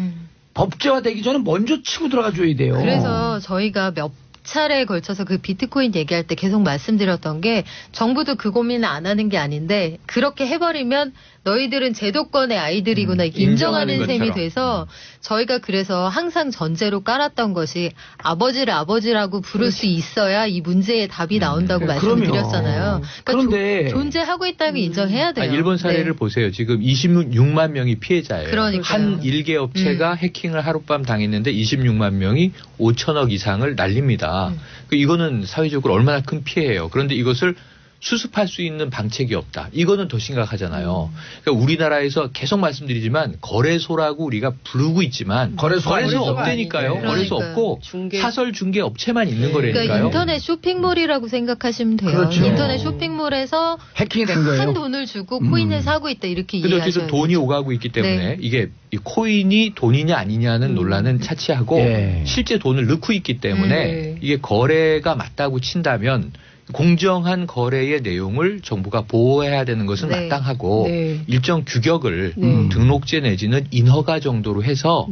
법제화되기 전에 먼저 치고 들어가 줘야 돼요. 그래서 저희가 몇 차례에 걸쳐서 그 비트코인 얘기할 때 계속 말씀드렸던 게 정부도 그 고민을 안 하는 게 아닌데 그렇게 해버리면 너희들은 제도권의 아이들이구나 인정하는 셈이 돼서 저희가 그래서 항상 전제로 깔았던 것이 아버지를 아버지라고 부를 수 있어야 이 문제의 답이 나온다고 말씀드렸잖아요. 그러니까 그런데 존재하고 있다는 걸 인정해야 돼요. 일본 사례를 보세요. 지금 26만 명이 피해자예요. 그러니까요. 한 일개 업체가 해킹을 하룻밤 당했는데 26만 명이 5천억 이상을 날립니다. 이거는 사회적으로 얼마나 큰 피해예요. 그런데 이것을 수습할 수 있는 방책이 없다. 이거는 더 심각하잖아요. 그러니까 우리나라에서 계속 말씀드리지만 거래소라고 우리가 부르고 있지만 거래소 없다니까요. 거래소 없고 사설 중개 업체만 있는 거라니까요. 그러니까 인터넷 쇼핑몰이라고 생각하시면 돼요. 그렇죠. 인터넷 쇼핑몰에서 해킹이 된 거예요. 큰 돈을 주고 코인을 사고 있다 이렇게 이해하셔야 돼요. 그래서 돈이 오가고 있기 때문에 이게 이 코인이 돈이냐 아니냐는 논란은 차치하고 실제 돈을 넣고 있기 때문에 이게 거래가 맞다고 친다면 공정한 거래의 내용을 정부가 보호해야 되는 것은 마땅하고 일정 규격을 등록제 내지는 인허가 정도로 해서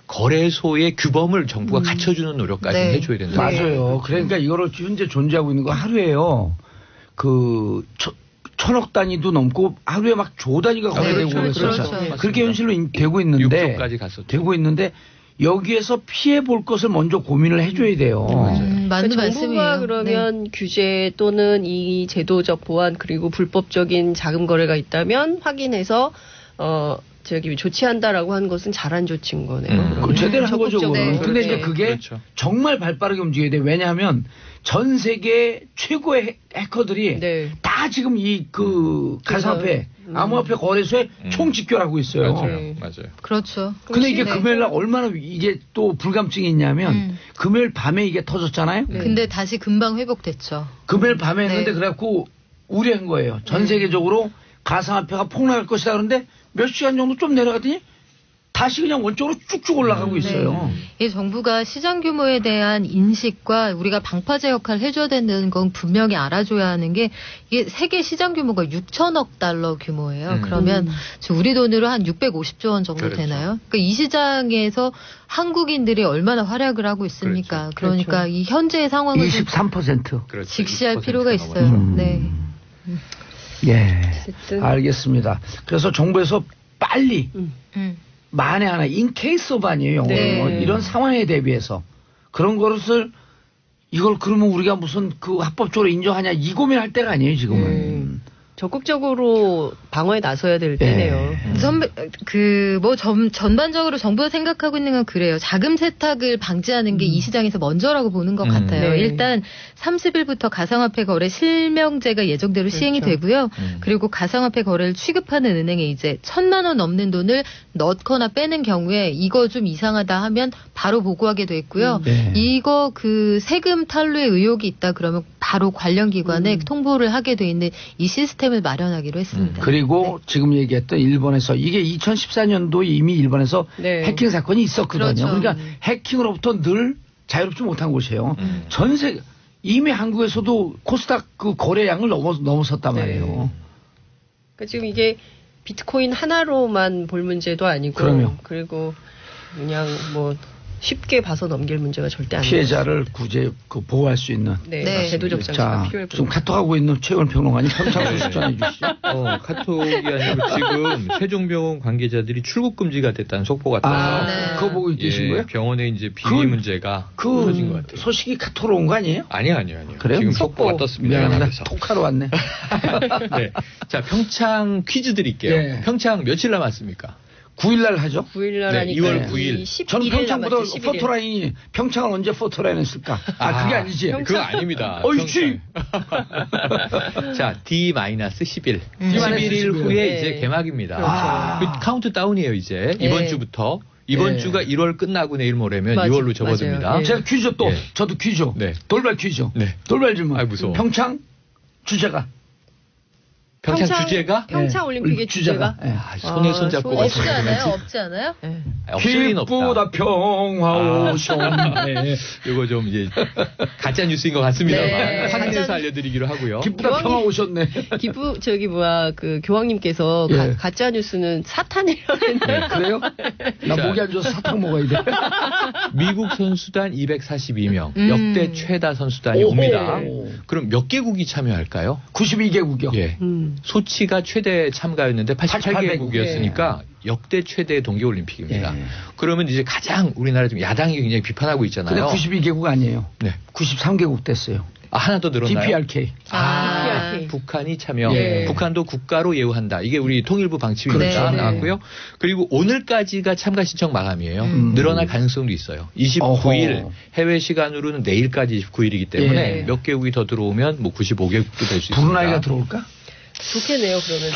거래소의 규범을 정부가 갖춰주는 노력까지 해줘야 된다. 맞아요. 그러니까 이거를 현재 존재하고 있는 거 하루에요. 그 1,000억 단위도 넘고 하루에 막 조 단위가 거래되고 그렇죠. 그렇게 현실로 되고 있는데 6조까지 갔었죠. 되고 있는데 여기에서 피해 볼 것을 먼저 고민을 해줘야 돼요. 맞는 정부가 말씀이에요. 그러면 규제 또는 이 제도적 보완 그리고 불법적인 자금 거래가 있다면 확인해서 조치한다라고 하는 것은 잘한 조치인 거네요. 제대로 한 거죠. 근데 이제 그게 정말 발빠르게 움직여야 돼. 왜냐하면 전 세계 최고의 해커들이 다 지금 가상화폐, 암호화폐 거래소에 총집결하고 있어요. 맞아요. 그렇죠. 근데 이게 금요일 날 얼마나 이게 또 불감증이 있냐면 금요일 밤에 이게 터졌잖아요. 근데 다시 금방 회복됐죠. 금요일 밤에 했는데 그래갖고 우려한 거예요. 전 세계적으로 가상화폐가 폭락할 것이다. 그런데 몇 시간 정도 좀 내려갔더니 다시 그냥 원적으로 쭉쭉 올라가고 있어요. 이 정부가 시장 규모에 대한 인식과 우리가 방파제 역할을 해줘야 된다는 건 분명히 알아줘야 하는 게 이게 세계 시장 규모가 6천억 달러 규모예요. 그러면 우리 돈으로 한 650조 원 정도 되나요? 그러니까 이 시장에서 한국인들이 얼마나 활약을 하고 있습니까? 그러니까 이 현재의 상황을 23%. 직시할 필요가 있어요. 알겠습니다. 그래서 정부에서 빨리 만에 하나 인케이스 오브 아니에요. 영어로. 이런 상황에 대비해서 그런 것을 이걸 그러면 우리가 무슨 합법적으로 인정하냐 이 고민할 때가 아니에요 지금은. 적극적으로 방어에 나서야 될 때네요. 전반적으로 정부가 생각하고 있는 건 그래요. 자금 세탁을 방지하는 게 이 시장에서 먼저라고 보는 것 같아요. 일단 30일부터 가상화폐 거래 실명제가 예정대로 시행이 되고요. 그리고 가상화폐 거래를 취급하는 은행에 이제 1,000만 원 넘는 돈을 넣거나 빼는 경우에 이거 좀 이상하다 하면 바로 보고하게 돼 있고요. 이거 세금 탈루의 의혹이 있다 그러면 바로 관련 기관에 통보를 하게 돼 있는 이 시스템을 마련하기로 했습니다. 그리고 지금 얘기했던 일본에서 이게 2014년도 이미 일본에서 해킹 사건이 있었거든요. 그렇죠. 그러니까 해킹으로부터 늘 자유롭지 못한 곳이에요. 전 세계 이미 한국에서도 코스닥 그 거래량을 넘어섰단 말이에요. 그러니까 지금 이게 비트코인 하나로만 볼 문제도 아니고 그리고 그냥 뭐 쉽게 봐서 넘길 문제가 절대 아니에요. 피해자를 구제 보호할 수 있는. 제도적 장치가 필요할 지금 카톡하고 있는 최원 평론가님 평창 소식 전해주시죠. 카톡이 아니고 지금 세종병원 관계자들이 출국 금지가 됐다는 속보가 떴어요. 그거 보고 계신 거예요? 병원에 이제 비리 문제가 터진 것 같아요. 소식이 카톡으로 온 거 아니에요? 아니요. 그래요? 지금 속보가 떴습니다. 미안합니다. 톡하러 왔네. 네. 자, 평창 퀴즈 드릴게요. 평창 며칠 남았습니까? 9일날 하죠. 9일날 하니까 2월 9일. 저는 평창보다 포토라인이 평창을 언제 포토라인을 쓸까? 그게 아니지. 그거 아닙니다. 어이씨. 자, D-10일. 11일 후에 이제 개막입니다. 그 카운트다운이에요, 이제. 이번 주부터. 이번 주가 1월 끝나고 내일 모레면 2월로 접어듭니다. 제가 퀴즈 저도 퀴즈. 돌발 퀴즈. 돌발 질문. 무서워. 평창 주제가. 평창 주제가? 평창 올림픽의 주제가? 손에 손잡고 없지 않아요? 기쁘다 평화오션. 이거 좀 이제 가짜 뉴스인 것 같습니다만 확인해서 알려드리기로 하고요. 기쁘다 평화오셨네. 그 교황님께서 가짜 뉴스는 사탄이라는데. 그래요? 나 목이 안 좋아서 사탕 먹어야 돼. 미국 선수단 242명, 역대 최다 선수단이 옵니다. 그럼 몇 개국이 참여할까요? 92개국이요. 예. 소치가 최대 참가였는데 88개국이었으니까 역대 최대 동계올림픽입니다. 그러면 이제 가장 우리나라 지금 야당이 굉장히 비판하고 있잖아요. 근데 92개국 아니에요. 93개국 됐어요. 하나 더 늘었나요? DPRK. 북한이 참여. 북한도 국가로 예우한다. 이게 우리 통일부 방침입니다. 나왔고요. 그리고 오늘까지가 참가 신청 마감이에요. 늘어날 가능성도 있어요. 29일 해외 시간으로는 내일까지 29일이기 때문에 몇 개국이 더 들어오면 뭐 95개국도 될 수 있습니다. 브루나이가 들어올까? 좋겠네요, 그러면.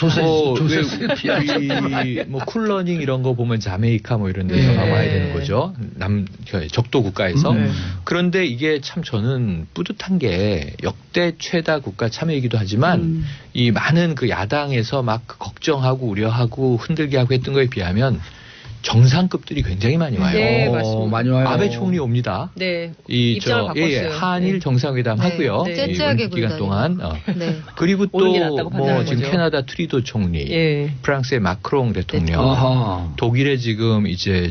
뭐 쿨러닝 이런 거 보면 자메이카 뭐 이런 데서 와야 되는 거죠. 적도 국가에서. 그런데 이게 참 저는 뿌듯한 게 역대 최다 국가 참여이기도 하지만 이 많은 그 야당에서 막 걱정하고 우려하고 흔들게 하고 했던 거에 비하면 정상급들이 굉장히 많이 와요. 네, 맞습니다. 많이 와요. 아베 총리 옵니다. 네. 입장을 바꿨어요. 한일 정상회담 하고요. 째째하게 기간 동안. 그리고 또 뭐 지금 캐나다 트리도 총리, 프랑스의 마크롱 대통령, 독일의 지금 이제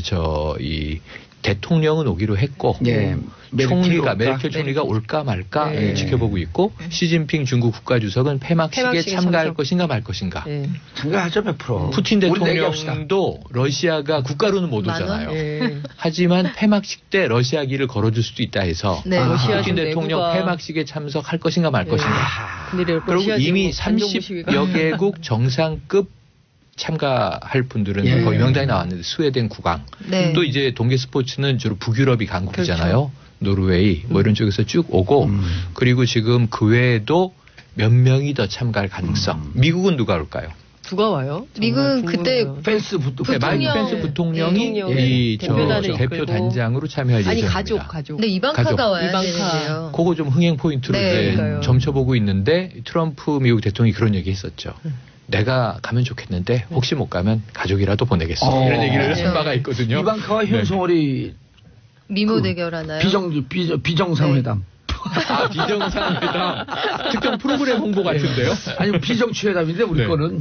이 대통령은 오기로 했고 총리가 메르켈 총리가 올까 말까 지켜보고 있고 시진핑 중국 국가주석은 폐막식에 참가할 것인가 말 것인가. 참가하죠 100%. 푸틴 대통령도 러시아가 국가로는 못 오잖아요. 하지만 폐막식 때 러시아기를 걸어줄 수도 있다 해서 푸틴 대통령 폐막식에 참석할 것인가 말 것인가. 그리고 이미 30여 개국 정상급 참가할 분들은 거의 명단이 나왔는데 스웨덴 국왕 또 이제 동계 스포츠는 주로 북유럽이 강국이잖아요. 노르웨이 뭐 이런 쪽에서 쭉 오고 그리고 지금 그 외에도 몇 명이 더 참가할 가능성. 미국은 누가 올까요? 누가 와요? 미국은 그때 펜스 마이크 펜스 부통령이 이 대표 단장으로 참여할 예정입니다. 가족. 근데 이방카가 와야 되는데요. 그거 좀 흥행 포인트로 이제 점쳐보고 있는데 트럼프 미국 대통령이 그런 얘기했었죠. 내가 가면 좋겠는데 혹시 못 가면 가족이라도 보내겠어. 이런 얘기를 한 바가 있거든요. 이방카와 현송월이 미모 대결하나요? 비정상회담. 비정상회담. 특정 프로그램 홍보 같은데요? 아니 비정치회담인데 우리 거는.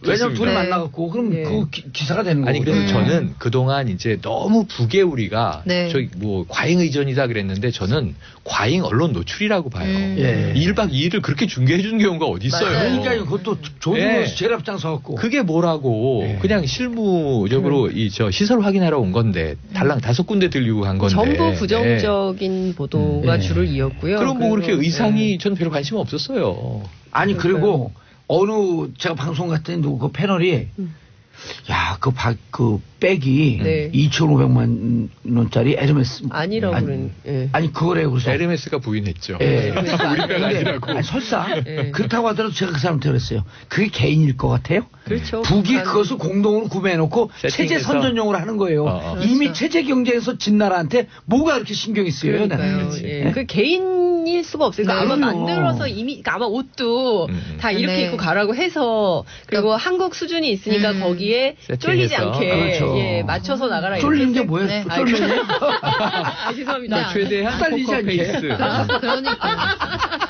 왜냐면 둘이 만나갖고 그럼 그 기사가 되는 거예요. 아니 그래서 저는 그동안 이제 너무 북의 우리가 저기 뭐 과잉 의전이다 그랬는데 저는 과잉 언론 노출이라고 봐요. 1박 2일을 그렇게 중계해 주는 경우가 어디 있어요. 그러니까 그것도 조중에서 제일 앞장서갖고. 그게 뭐라고 그냥 실무적으로 시설 확인하러 온 건데 달랑 5군데 들리고 간 건데. 전부 부정적인 보도가 줄을 이었고요. 그럼 뭐 그렇게 의상이 저는 별로 관심 없었어요. 아니 그리고 제가 방송 갔더니 그 패널이 그 백이 2,500만 원짜리 에르메스 아니라고 아니 그거래요. 그래서 에르메스가 부인했죠. 우리 백 아니라고. 아니, 설사 그렇다고 하더라도 제가 그 사람한테 그랬어요. 그게 개인일 것 같아요? 그렇죠. 북이 그것을 공동으로 구매해놓고 체제 선전용으로 하는 거예요. 이미 체제 경쟁에서 진 나라한테 뭐가 그렇게 신경이 쓰여요? 그 개인 아닐 수가 없어요. 그러니까 아마 만들어서 이미 아마 옷도 다 이렇게 입고 가라고 해서 그리고 한국 수준이 있으니까 거기에 쫄리지 않게 그렇죠. 예, 맞춰서 나가라. 쫄리는 게 뭐예요? 네. 쫄리는 죄송합니다. 최대한 딸리지 포커 않게. 페이스. 그러니까.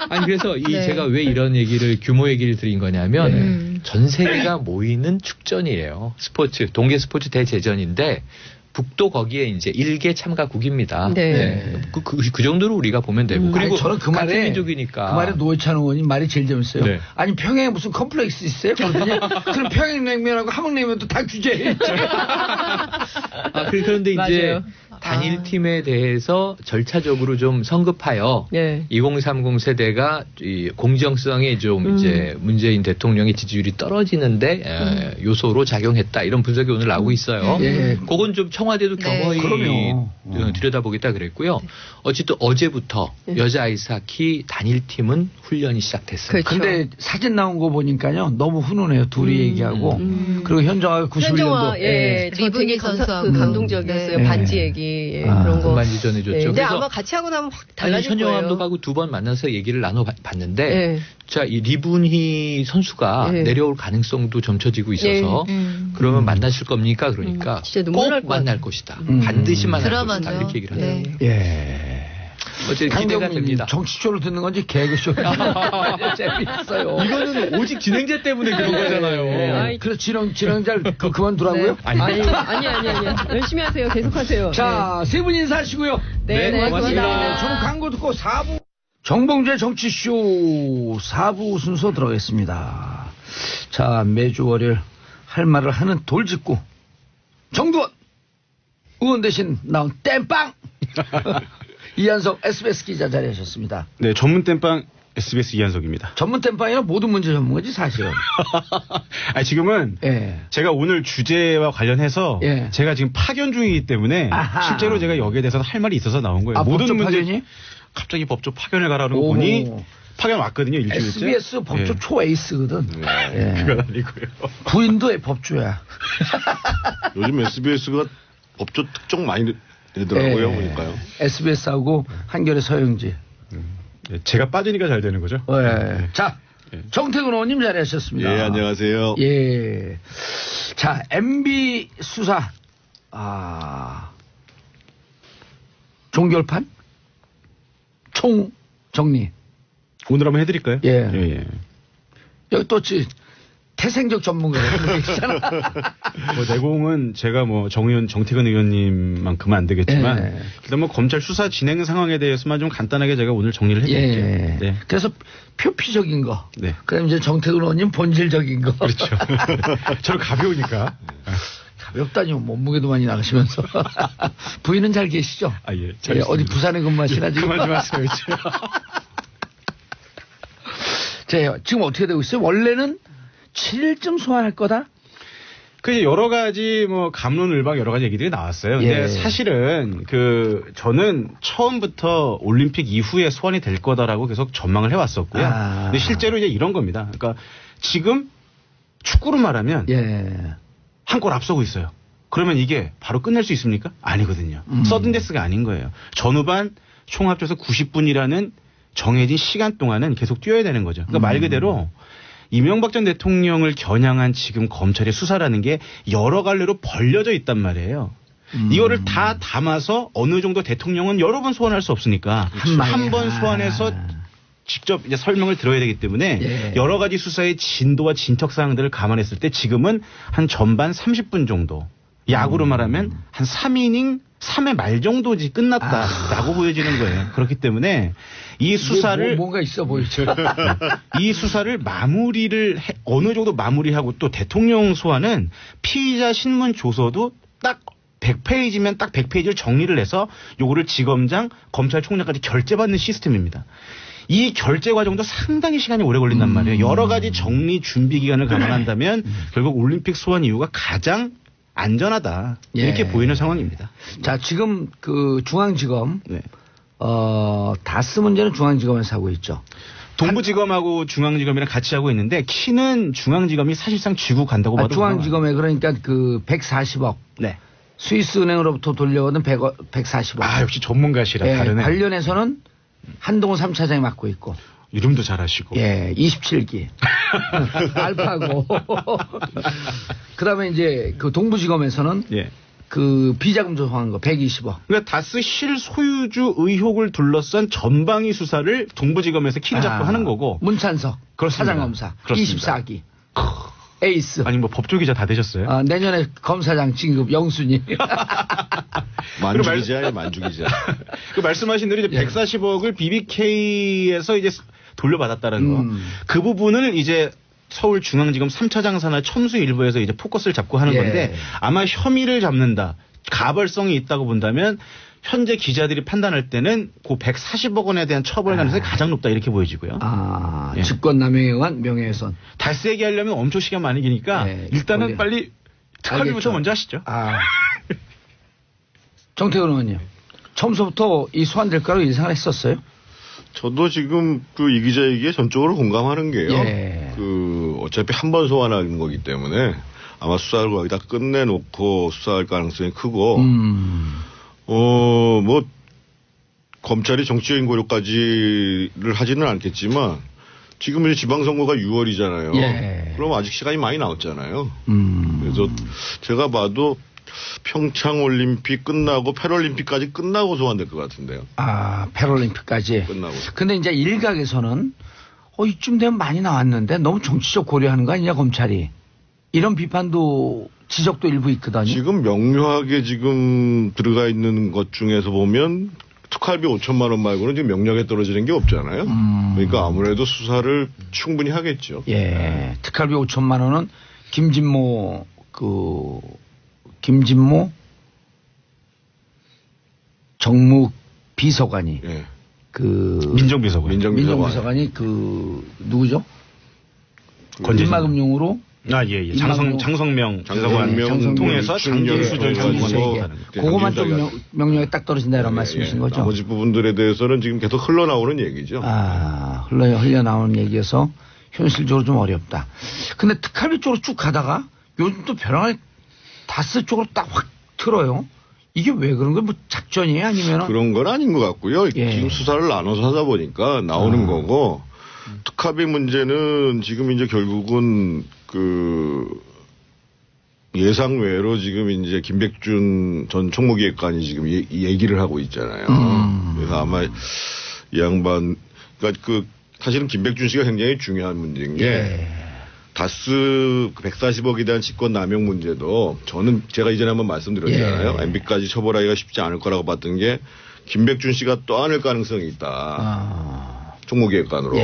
아니 그래서 제가 왜 이런 얘기를 규모 얘기를 드린 거냐면 전 세계가 모이는 축전이에요. 스포츠 동계 스포츠 대제전인데 북도 거기에 이제 1개 참가국입니다. 네. 그 정도로 우리가 보면 되고 그리고 저는 그 말에 같은 민족이니까 그 말에 노회찬 의원님 말이 제일 재밌어요. 네. 아니 평양에 무슨 컴플렉스 있어요? 그러더니 그럼 평양냉면하고 함흥냉면도 다 규제해. 그런데 이제 맞아요. 단일 팀에 대해서 절차적으로 좀 성급하여 2030 세대가 이 공정성에 좀 이제 문재인 대통령의 지지율이 떨어지는데 요소로 작용했다 이런 분석이 오늘 나오고 있어요. 그건 좀 청와대도 겸허히 들여다보겠다 그랬고요. 어쨌든 어제부터 여자 아이스하키 단일 팀은 훈련이 시작됐습니다. 그렇죠. 근데 사진 나온 거 보니까요 너무 훈훈해요. 둘이 얘기하고 그리고 현정아 91년도 리브니 선수하고 감동적이었어요. 네. 반지 얘기 그런 거. 반지 전해줬죠. 근데 그래서 아마 같이 하고 나면 확 달라질 현정 거예요. 감독하고 두 번 만나서 얘기를 나눠봤는데 자, 이 리분희 선수가 내려올 가능성도 점쳐지고 있어서 그러면 만나실 겁니까? 그러니까 꼭 만날 것이다. 반드시 만날 것이다. 이렇게 얘기를 하네요. 어쨌든 기대가 됩니다. 정치쇼를 듣는 건지 개그쇼. 재밌어요. 이거는 오직 진행자 때문에 그런 거잖아요. 그래서 진행자를 그만두라고요? 아니. 열심히 하세요. 계속하세요. 자, 세 분 인사하시고요. 네, 고맙습니다. 저는 광고 듣고 4부 정봉재 정치쇼 4부 순서 들어가겠습니다. 자, 매주 월요일 할 말을 하는 돌직구 정두원 의원 대신 나온 땜빵 이한석 SBS 기자 자리하셨습니다. 네, 전문 땜빵 SBS 이한석입니다. 전문 땜빵이나 모든 문제 전문가지 사실은. 아니, 지금은 제가 오늘 주제와 관련해서 제가 지금 파견 중이기 때문에 실제로 제가 여기에 대해서 할 말이 있어서 나온 거예요. 모든 문제 파견이? 갑자기 법조 파견을 가라는 거 보니 파견 왔거든요. 일주일째. SBS 법조 초에이스거든. 그건 아니고요. 부인도 법조야. 요즘 SBS가 법조 특종 많이 내더라고요. 보니까요. SBS하고 한겨레 서영지. 제가 빠지니까 잘 되는 거죠. 자, 정태근 의원님 자리하셨습니다. 예, 안녕하세요. 예. 자, MB 수사. 종결판? 총 정리. 오늘 한번 해드릴까요? 예. 여기 또 태생적 전문가라고 계시잖아. 내공은 제가 정태근 의원님만큼은 안 되겠지만 일단 검찰 수사 진행 상황에 대해서만 좀 간단하게 제가 오늘 정리를 해드릴게요. 네. 그래서 표피적인 거. 네. 그다음 이제 정태근 의원님 본질적인 거. 그렇죠. 저는 가벼우니까. 가볍다니요. 몸무게도 많이 나가시면서. 부인은 잘 계시죠? 예. 어디 부산에 근무하시나 지금? 그만 좀 하세요. 자, 지금 어떻게 되고 있어요? 원래는 7일쯤 소환할 거다? 그 여러 가지 갑론을박 여러 가지 얘기들이 나왔어요. 근데 사실은 저는 처음부터 올림픽 이후에 소환이 될 거다라고 계속 전망을 해왔었고요. 근데 실제로 이제 이런 겁니다. 그러니까 지금 축구로 말하면 한 골 앞서고 있어요. 그러면 이게 바로 끝낼 수 있습니까? 아니거든요. 서든데스가 아닌 거예요. 전후반 총 합쳐서 90분이라는 정해진 시간 동안은 계속 뛰어야 되는 거죠. 그러니까 말 그대로 이명박 전 대통령을 겨냥한 지금 검찰의 수사라는 게 여러 갈래로 벌려져 있단 말이에요. 이거를 다 담아서 어느 정도 대통령은 여러 번 소환할 수 없으니까 한 번 소환해서 직접 이제 설명을 들어야 되기 때문에 여러 가지 수사의 진도와 진척 사항들을 감안했을 때 지금은 한 전반 30분 정도 야구로 말하면 한 3이닝 3회 말 정도 끝났다라고 보여지는 거예요. 그렇기 때문에 이 수사를 뭔가 있어 보이죠. 이 수사를 어느 정도 마무리하고 또 대통령 소환은 피의자 신문 조서도 딱 100페이지면 딱 100페이지를 정리를 해서 요거를 지검장, 검찰총장까지 결재받는 시스템입니다. 이 결재 과정도 상당히 시간이 오래 걸린단 말이에요. 여러 가지 정리 준비 기간을 감안한다면 결국 올림픽 소환 이유가 가장 안전하다 이렇게 보이는 상황입니다. 자, 지금 중앙지검 다스 문제는 중앙지검에서 하고 있죠. 동부지검하고 중앙지검이랑 같이 하고 있는데 키는 중앙지검이 사실상 쥐고 간다고 봐도 중앙지검에 그러니까 140억. 스위스 은행으로부터 돌려오는 140억. 역시 전문가시라 다르네. 관련해서는 한동훈 3차장이 맡고 있고. 이름도 잘하시고. 예, 27기. 알파고. 그 다음에 이제 그 동부지검에서는 예. 그 비자금 조성한 거 120억. 그러니까 다스 실소유주 의혹을 둘러싼 전방위 수사를 동부지검에서 키를 잡고 하는 거고. 문찬석. 그렇습니다. 사장검사. 그렇습니다. 24기. 에이스. 아니 뭐 법조 기자 다 되셨어요? 내년에 검사장 진급 영순이. 만주기자야 만주기자. 그 말씀하신 대로 이제 140억을 BBK에서 이제 돌려받았다는 거. 그 부분을 이제 서울중앙지검 3차장 산하 첨수 일부에서 이제 포커스를 잡고 하는 건데 아마 혐의를 잡는다. 가벌성이 있다고 본다면 현재 기자들이 판단할 때는 그 140억 원에 대한 처벌 가능성이 가장 높다 이렇게 보여지고요. 예. 직권남용에 의한 명예훼손. 다시 얘기하려면 엄청 시간 많이 기니까 일단은 빨리 특활비부터 먼저 하시죠. 정태근 의원님. 처음부터 이 소환될 거라고 예상을 했었어요? 저도 지금 그 이 기자 얘기에 전적으로 공감하는 게요. 그 어차피 한 번 소환하는 거기 때문에 아마 수사를 거의 다 끝내놓고 수사할 가능성이 크고 뭐 검찰이 정치적인 고려까지를 하지는 않겠지만 지금 이제 지방선거가 6월이잖아요. 그럼 아직 시간이 많이 남았잖아요. 그래서 제가 봐도 평창올림픽 끝나고 패럴림픽까지 끝나고 소환될 것 같은데요. 패럴림픽까지. 끝나고. 근데 이제 일각에서는 이쯤 되면 많이 나왔는데 너무 정치적 고려하는 거 아니냐 검찰이. 이런 비판도 지적도 일부 있거든요. 지금 명료하게 지금 들어가 있는 것 중에서 보면 특활비 5천만 원 말고는 지금 명령에 떨어지는 게 없잖아요. 그러니까 아무래도 수사를 충분히 하겠죠. 특활비 5천만 원은 김진모 정무 비서관이 민정비서관이 누구죠? 인마금용으로 장성명 비서관 통해서 장준수전 정무관 그거만 좀 명령에 딱 떨어진다 이런 말씀이신 거죠? 나머지 부분들에 대해서는 지금 계속 흘러나오는 얘기죠. 흘러나오는 얘기여서 현실적으로 좀 어렵다. 근데 특활비 쪽으로 쭉 가다가 요즘 또 벼랑을 다스 쪽으로 딱 확 틀어요. 이게 왜 그런 거예요? 뭐 작전이에요? 아니면 그런 건 아닌 것 같고요. 지금 수사를 나눠서 하다 보니까 나오는 거고 특활비 문제는 지금 이제 결국은 그 예상 외로 지금 이제 김백준 전 총무기획관이 지금 얘기를 하고 있잖아요. 그래서 아마 이 양반 그러니까 사실은 김백준 씨가 굉장히 중요한 문제인 게 다스 140억에 대한 직권 남용 문제도 저는 제가 이전에 한번 말씀드렸잖아요. MB까지 처벌하기가 쉽지 않을 거라고 봤던 게 김백준 씨가 떠안을 가능성이 있다. 총무기획관으로.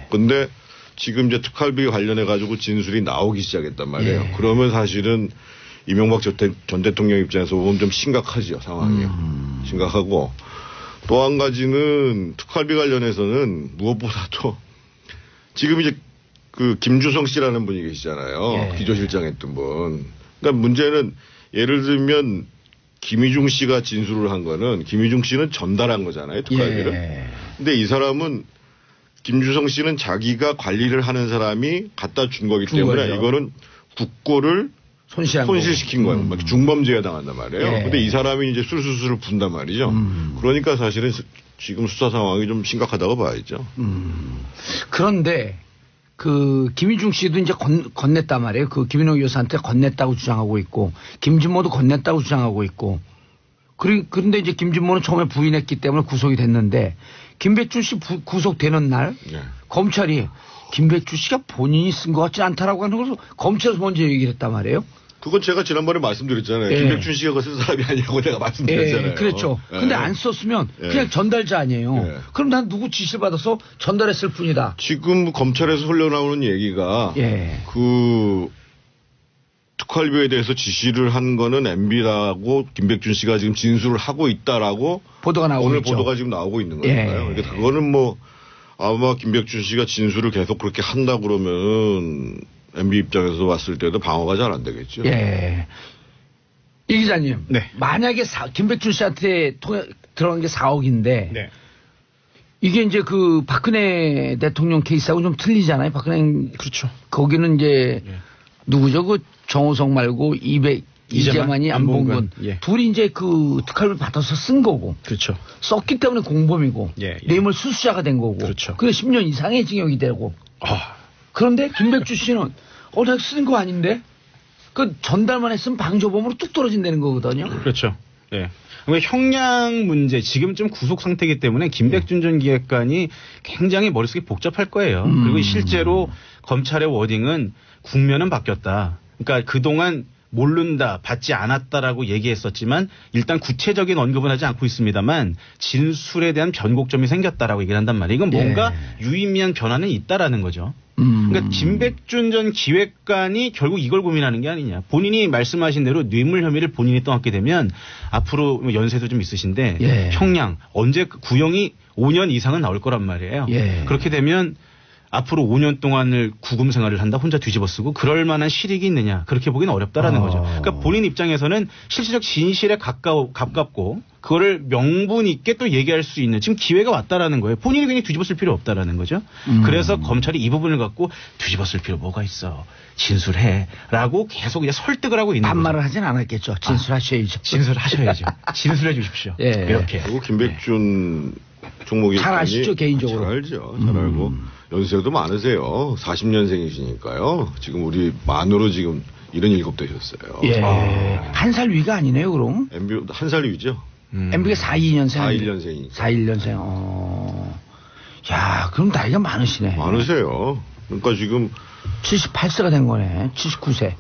근데 지금 이제 특활비 관련해 가지고 진술이 나오기 시작했단 말이에요. 그러면 사실은 이명박 전 대통령 입장에서 보면 좀 심각하죠, 상황이. 심각하고 또 한 가지는 특활비 관련해서는 무엇보다도 지금 이제 그 김주성 씨라는 분이 계시잖아요. 기조실장 했던 분. 그러니까 문제는 예를 들면 김희중 씨가 진술을 한 거는 김희중 씨는 전달한 거잖아요, 특활비를. 근데 이 사람은 김주성 씨는 자기가 관리를 하는 사람이 갖다 준 거기 때문에 이거는 국고를 손실시킨 거예요. 중범죄에 당한단 말이에요. 근데 이 사람이 이제 술수술을 분단 말이죠. 그러니까 사실은 지금 수사 상황이 좀 심각하다고 봐야죠. 그런데 그 김희중 씨도 이제 건넸단 말이에요. 그 김인호 여사한테 건넸다고 주장하고 있고 김진모도 건넸다고 주장하고 있고 그런데 이제 김진모는 처음에 부인했기 때문에 구속이 됐는데 김백준 씨 구속되는 날 검찰이 김백준 씨가 본인이 쓴 것 같지 않다라고 하는 걸 검찰에서 먼저 얘기를 했단 말이에요. 그건 제가 지난번에 말씀드렸잖아요. 김백준 씨가 그거 쓴 사람이 아니라고 내가 말씀드렸잖아요. 그렇죠. 근데 안 썼으면 그냥 전달자 아니에요. 그럼 난 누구 지시를 받아서 전달했을 뿐이다. 지금 검찰에서 흘러나오는 얘기가 그 특활비에 대해서 지시를 한 거는 MB라고 김백준 씨가 지금 진술을 하고 있다라고 보도가 나오고 오늘 있죠. 보도가 지금 나오고 있는 거예요. 그러니까 그거는 뭐 아마 김백준 씨가 진술을 계속 그렇게 한다 그러면 MB 입장에서 봤을 때도 방어가 잘 안 되겠죠. 이 기자님, 만약에 김백준 씨한테 들어간 게 4억인데 이게 이제 그 박근혜 대통령 케이스하고 좀 틀리잖아요. 박근혜 그렇죠. 거기는 이제 누구죠? 그 정호성 말고 이재만이 안봉근. 예. 둘이 이제 그 특활비 받아서 쓴 거고. 그렇죠. 썼기 때문에 공범이고. 예. 뇌물 수수자가 된 거고. 그렇죠. 그래 10년 이상의 징역이 되고. 그런데 김백주 씨는 내가 쓴 거 아닌데? 그 전달만 했으면 방조범으로 뚝 떨어진다는 거거든요. 그렇죠. 예. 형량 문제 지금 좀 구속 상태이기 때문에 김백준 전 기획관이 굉장히 머릿속이 복잡할 거예요. 그리고 실제로 검찰의 워딩은 국면은 바뀌었다. 그러니까 그동안 모른다, 받지 않았다라고 얘기했었지만 일단 구체적인 언급은 하지 않고 있습니다만 진술에 대한 변곡점이 생겼다라고 얘기를 한단 말이에요. 이건 뭔가 유의미한 변화는 있다라는 거죠. 그러니까 김백준 전 기획관이 결국 이걸 고민하는 게 아니냐. 본인이 말씀하신 대로 뇌물 혐의를 본인이 떠안게 되면 앞으로 연세도 좀 있으신데 형량 언제 구형이 5년 이상은 나올 거란 말이에요. 그렇게 되면 앞으로 5년 동안을 구금 생활을 한다 혼자 뒤집어 쓰고 그럴 만한 실익이 있느냐 그렇게 보기는 어렵다라는 거죠. 그러니까 본인 입장에서는 실질적 진실에 가깝고 그거를 명분 있게 또 얘기할 수 있는 지금 기회가 왔다라는 거예요. 본인이 그냥 뒤집어 쓸 필요 없다라는 거죠. 그래서 검찰이 이 부분을 갖고 뒤집어 쓸 필요 뭐가 있어. 진술해라고 계속 이제 설득을 하고 있는 반말을 거죠. 하진 않았겠죠. 진술하셔야죠. 진술하셔야죠. 진술해 주십시오. 이렇게. 그리고 김백준 총무기관이 잘 아시죠 개인적으로. 잘 알죠. 잘 알고 연세도 많으세요. 40년생이시니까요. 지금 우리 만으로 지금 77 되셨어요. 한 살 위가 아니네요 그럼. MB 한 살 위죠. MB가 42년생. 41년생이니까. 41년생. 야 그럼 나이가 많으시네. 많으세요. 그러니까 지금 78세가 된 거네. 79세.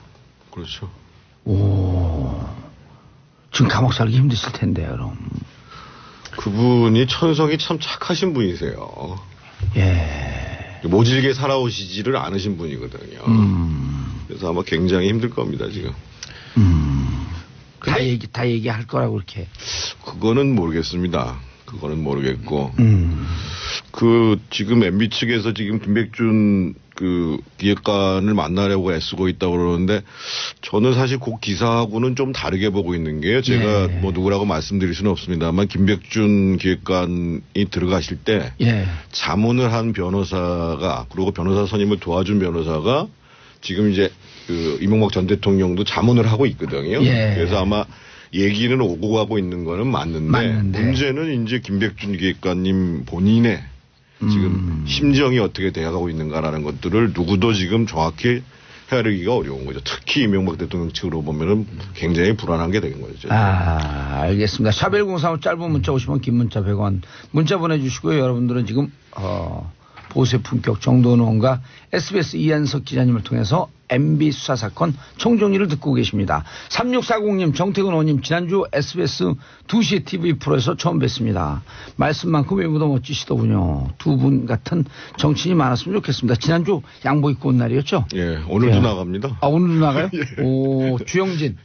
그렇죠. 오. 지금 감옥 살기 힘드실 텐데요 그럼. 그분이 천성이 참 착하신 분이세요. 모질게 살아오시지를 않으신 분이거든요. 그래서 아마 굉장히 힘들 겁니다 지금. 다 얘기할 거라고 그렇게. 그거는 모르겠습니다. 그거는 모르겠고. 그 지금 MB 측에서 지금 김백준 그 기획관을 만나려고 애쓰고 있다고 그러는데 저는 사실 그 기사하고는 좀 다르게 보고 있는 게요. 제가 뭐 누구라고 말씀드릴 수는 없습니다만 김백준 기획관이 들어가실 때 자문을 한 변호사가 그리고 변호사 선임을 도와준 변호사가 지금 이제 그 이명박 전 대통령도 자문을 하고 있거든요. 그래서 아마 얘기는 오고 가고 있는 거는 맞는데 문제는 이제 김백준 기획관님 본인의 지금 심정이 어떻게 돼가고 있는가라는 것들을 누구도 지금 정확히 헤아리기가 어려운 거죠. 특히 이명박 대통령 측으로 보면은 굉장히 불안한 게 되는 거죠. 알겠습니다. 샵1035 짧은 문자 50원 긴 문자 100원 문자 보내주시고요. 여러분들은 지금 보수의 품격 정도원과 SBS 이한석 기자님을 통해서 MB 수사 사건 총정리를 듣고 계십니다. 3640님 정태근 의원님 지난주 SBS 2시 TV 프로에서 처음 뵀습니다. 말씀만큼 외모도 멋지시더군요. 두 분 같은 정치인이 많았으면 좋겠습니다. 지난주 양복 입고 온 날이었죠? 오늘도 나갑니다. 오늘도 나가요? 오, 주영진.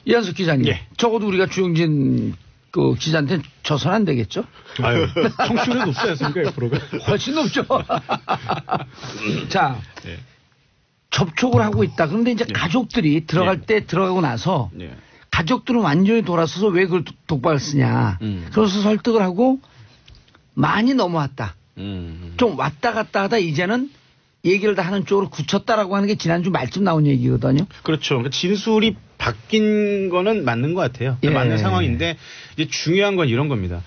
이한석 기자님. 적어도 우리가 주영진 그 기자한테 져선 안 되겠죠? 아유, 청취율이 높지 않습니까, 옆으로가? 훨씬 높죠. 자, 접촉을 하고 있다. 그런데 이제 가족들이 들어갈 때 들어가고 나서 가족들은 완전히 돌아서서 왜 그걸 독박을 쓰냐. 그래서 설득을 하고 많이 넘어왔다. 좀 왔다 갔다 하다 이제는 얘기를 다 하는 쪽으로 굳혔다라고 하는 게 지난주 말쯤 나온 얘기거든요. 그렇죠. 그러니까 진술이 바뀐 거는 맞는 것 같아요. 맞는 상황인데 이제 중요한 건 이런 겁니다.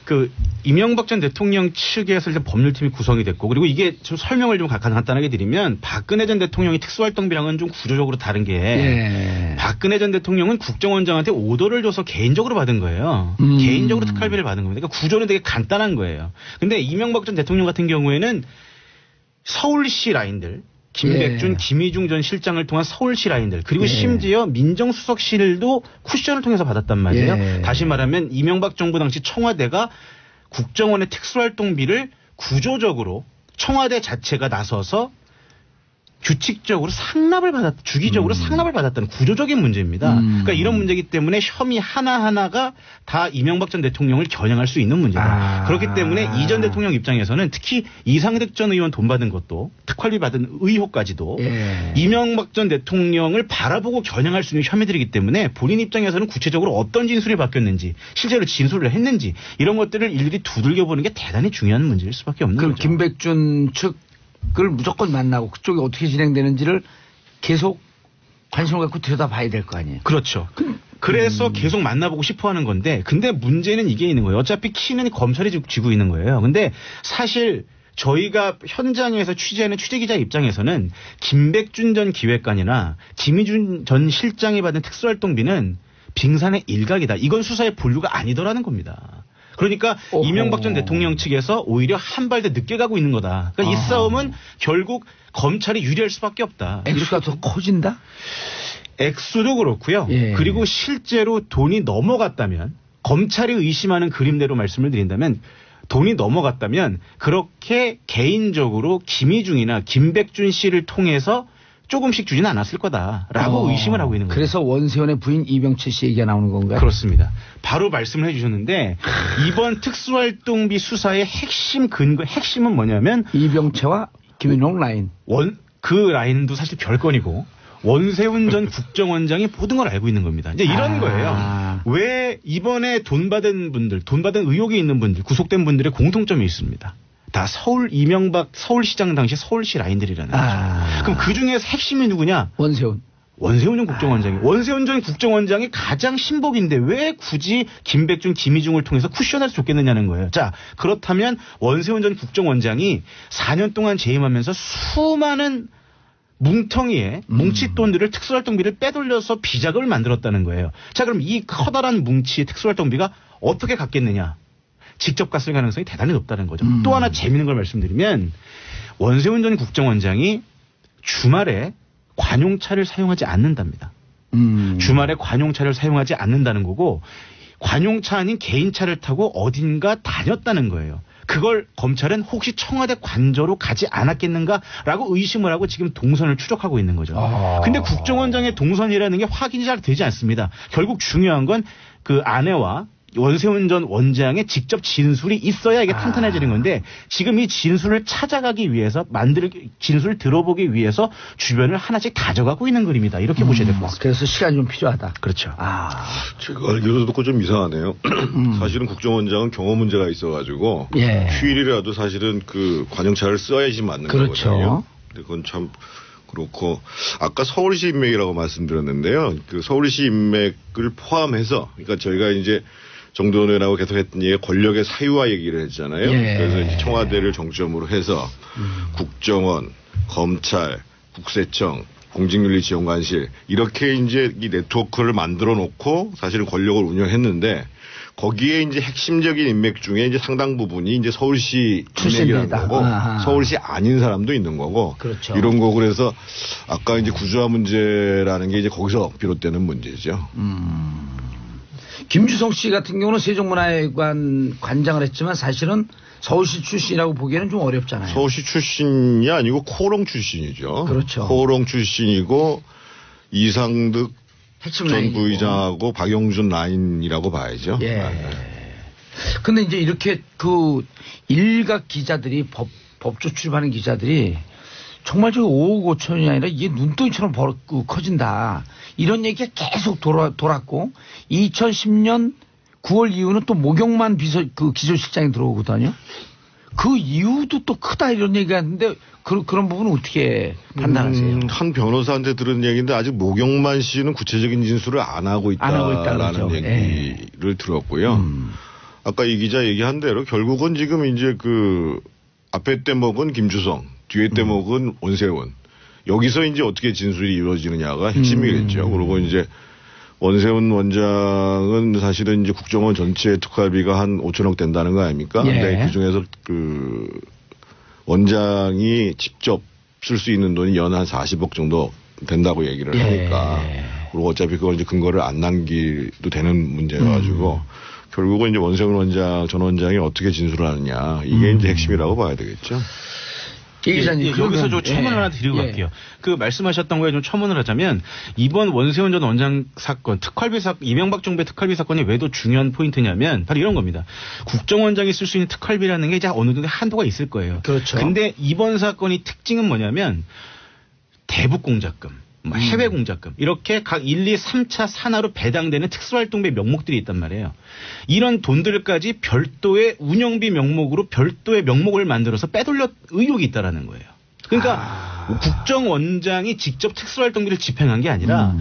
그 이명박 전 대통령 측에서 일단 법률팀이 구성이 됐고 그리고 이게 좀 설명을 좀 간단하게 드리면 박근혜 전 대통령이 특수활동비랑은 좀 구조적으로 다른 게 박근혜 전 대통령은 국정원장한테 오더를 줘서 개인적으로 받은 거예요. 개인적으로 특활비를 받은 겁니다. 그러니까 구조는 되게 간단한 거예요. 근데 이명박 전 대통령 같은 경우에는 서울시 라인들 김백준, 김희중 전 실장을 통한 서울시 라인들 그리고 심지어 민정수석실도 쿠션을 통해서 받았단 말이에요. 다시 말하면 이명박 정부 당시 청와대가 국정원의 특수활동비를 구조적으로 청와대 자체가 나서서 규칙적으로 주기적으로 상납을 받았다는 구조적인 문제입니다. 그러니까 이런 문제이기 때문에 혐의 하나하나가 다 이명박 전 대통령을 겨냥할 수 있는 문제다. 그렇기 때문에 이 전 대통령 입장에서는 특히 이상득 전 의원 돈 받은 것도 특활비 받은 의혹까지도 이명박 전 대통령을 바라보고 겨냥할 수 있는 혐의들이기 때문에 본인 입장에서는 구체적으로 어떤 진술이 바뀌었는지 실제로 진술을 했는지 이런 것들을 일일이 두들겨 보는 게 대단히 중요한 문제일 수밖에 없는 그럼 거죠. 김백준 측 그걸 무조건 만나고 그쪽이 어떻게 진행되는지를 계속 관심을 갖고 들여다봐야 될 거 아니에요. 그렇죠. 그래서 계속 만나보고 싶어하는 건데, 근데 문제는 이게 있는 거예요. 어차피 키는 검찰이 쥐고 있는 거예요. 근데 사실 저희가 현장에서 취재하는 취재기자 입장에서는 김백준 전 기획관이나 김희준 전 실장이 받은 특수활동비는 빙산의 일각이다. 이건 수사의 본류가 아니더라는 겁니다. 그러니까 이명박 전 대통령 측에서 오히려 한 발 더 늦게 가고 있는 거다. 그러니까 이 싸움은 결국 검찰이 유리할 수밖에 없다. 액수가 더 커진다? 액수도 그렇고요. 예. 그리고 실제로 돈이 넘어갔다면, 검찰이 의심하는 그림대로 말씀을 드린다면, 돈이 넘어갔다면 그렇게 개인적으로 김희중이나 김백준 씨를 통해서 조금씩 주지는 않았을 거다라고 의심을 하고 있는 거예요. 그래서 원세훈의 부인 이병채 씨 얘기가 나오는 건가요? 그렇습니다. 바로 말씀을 해주셨는데, 이번 특수활동비 수사의 핵심은 뭐냐면 이병채와 김윤홍 라인. 그 라인도 사실 별건이고, 원세훈 전 국정원장이 모든 걸 알고 있는 겁니다. 이제 이런 거예요. 왜 이번에 돈 받은 의혹이 있는 분들, 구속된 분들의 공통점이 있습니다. 다 이명박 서울시장 당시 서울시 라인들이라는 거죠. 그럼 그 중에서 핵심이 누구냐? 원세훈 전 국정원장이. 원세훈 전 국정원장이 가장 신복인데 왜 굳이 김백준, 김희중을 통해서 쿠션해서 줬겠느냐는 거예요. 자, 그렇다면 원세훈 전 국정원장이 4년 동안 재임하면서 수많은 뭉텅이에 뭉칫돈들을 특수활동비를 빼돌려서 비자금을 만들었다는 거예요. 자, 그럼 이 커다란 뭉치의 특수활동비가 어떻게 갔겠느냐? 직접 갔을 가능성이 대단히 높다는 거죠. 또 하나 재미있는 걸 말씀드리면, 원세훈 전 국정원장이 주말에 관용차를 사용하지 않는답니다. 주말에 관용차를 사용하지 않는다는 거고, 관용차 아닌 개인차를 타고 어딘가 다녔다는 거예요. 그걸 검찰은 혹시 청와대 관저로 가지 않았겠는가라고 의심을 하고 지금 동선을 추적하고 있는 거죠. 근데 국정원장의 동선이라는 게 확인이 잘 되지 않습니다. 결국 중요한 건 그 아내와 원세훈 전 원장의 직접 진술이 있어야 이게 탄탄해지는 건데, 지금 이 진술을 찾아가기 위해서, 진술을 들어보기 위해서 주변을 하나씩 다져가고 있는 그림이다. 이렇게 보셔야 될 것 같습니다. 그래서 시간이 좀 필요하다. 그렇죠. 제가 알기로도 듣고 좀 이상하네요. 사실은 국정원장은 경험 문제가 있어가지고 휴일이라도 사실은 그 관용차를 써야지 맞는 거거든요. 근데 그건 참 그렇고, 아까 서울시 인맥이라고 말씀드렸는데요. 그 서울시 인맥을 포함해서, 그러니까 저희가 이제 정도원 의원하고 계속 했던 얘기, 권력의 사유화 얘기를 했잖아요. 그래서 이제 청와대를 정점으로 해서 국정원, 검찰, 국세청, 공직윤리지원관실 이렇게 이제 이 네트워크를 만들어 놓고 사실은 권력을 운영했는데, 거기에 이제 핵심적인 인맥 중에 이제 상당 부분이 이제 서울시 인맥이라는 거고, 서울시 아닌 사람도 있는 거고, 그렇죠. 이런 거고, 그래서 아까 이제 구조화 문제라는 게 이제 거기서 비롯되는 문제죠. 김주성 씨 같은 경우는 세종문화회관 관장을 했지만 사실은 서울시 출신이라고 보기에는 좀 어렵잖아요. 서울시 출신이 아니고 코롱 출신이죠. 그렇죠. 코롱 출신이고 이상득 전 부의장하고 박영준 라인이라고 봐야죠. 근데 이제 이렇게 그 일각 기자들이 법조 출입하는 기자들이 정말 저 5억 5천이 아니라 이게 눈덩이처럼 커진다. 이런 얘기가 계속 돌았고, 2010년 9월 이후는 또 목욕만 기조실장이 들어오거든요. 그 이유도 또 크다 이런 얘기가 있는데, 그런 부분은 어떻게 판단하세요? 한 변호사한테 들은 얘기인데 아직 목욕만 씨는 구체적인 진술을 안 하고 있다라는 얘기를 들었고요. 아까 이 기자 얘기한 대로 결국은 지금 이제 그 앞에 대목은 김주성, 뒤에 대목은 원세훈. 여기서 이제 어떻게 진술이 이루어지느냐가 핵심이겠죠. 그리고 이제 원세훈 원장은 사실은 이제 국정원 전체 특활비가 한 5천억 된다는 거 아닙니까? 근데 그 중에서 그 원장이 직접 쓸 수 있는 돈이 연 한 40억 정도 된다고 얘기를 하니까. 그리고 어차피 그걸 이제 근거를 안 남기도 되는 문제여가지고 결국은 이제 원세훈 전 원장이 어떻게 진술을 하느냐. 이게 이제 핵심이라고 봐야 되겠죠. 여기서 좀 첨언을 하나 드리고 갈게요. 그 말씀하셨던 거에 좀 첨언을 하자면, 이번 원세훈 전 원장 사건, 이명박 정부의 특활비 사건이 왜 더 중요한 포인트냐면 바로 이런 겁니다. 국정원장이 쓸 수 있는 특활비라는 게 이제 어느 정도 한도가 있을 거예요. 그렇죠. 근데 이번 사건의 특징은 뭐냐면 대북 공작금, 해외 공작금, 이렇게 각 1, 2, 3차 산하로 배당되는 특수활동비 명목들이 있단 말이에요. 이런 돈들까지 별도의 운영비 명목으로 별도의 명목을 만들어서 빼돌려 의혹이 있다라는 거예요. 그러니까 국정원장이 직접 특수활동비를 집행한 게 아니라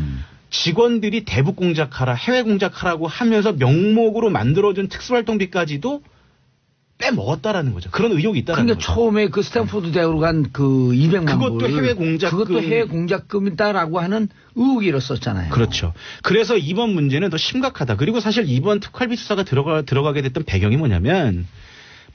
직원들이 대북 공작하라, 해외 공작하라고 하면서 명목으로 만들어준 특수활동비까지도 빼먹었다라는 거죠. 그런 의혹이 있다라는 그러니까 거죠. 처음에 그 스탠포드 대학으로 간 그 200만 불. 그것도 해외 공작금. 그것도 해외 공작금이다라고 하는 의혹이 일었었잖아요. 그렇죠. 그래서 이번 문제는 더 심각하다. 그리고 사실 이번 특활비 수사가 들어가게 됐던 배경이 뭐냐면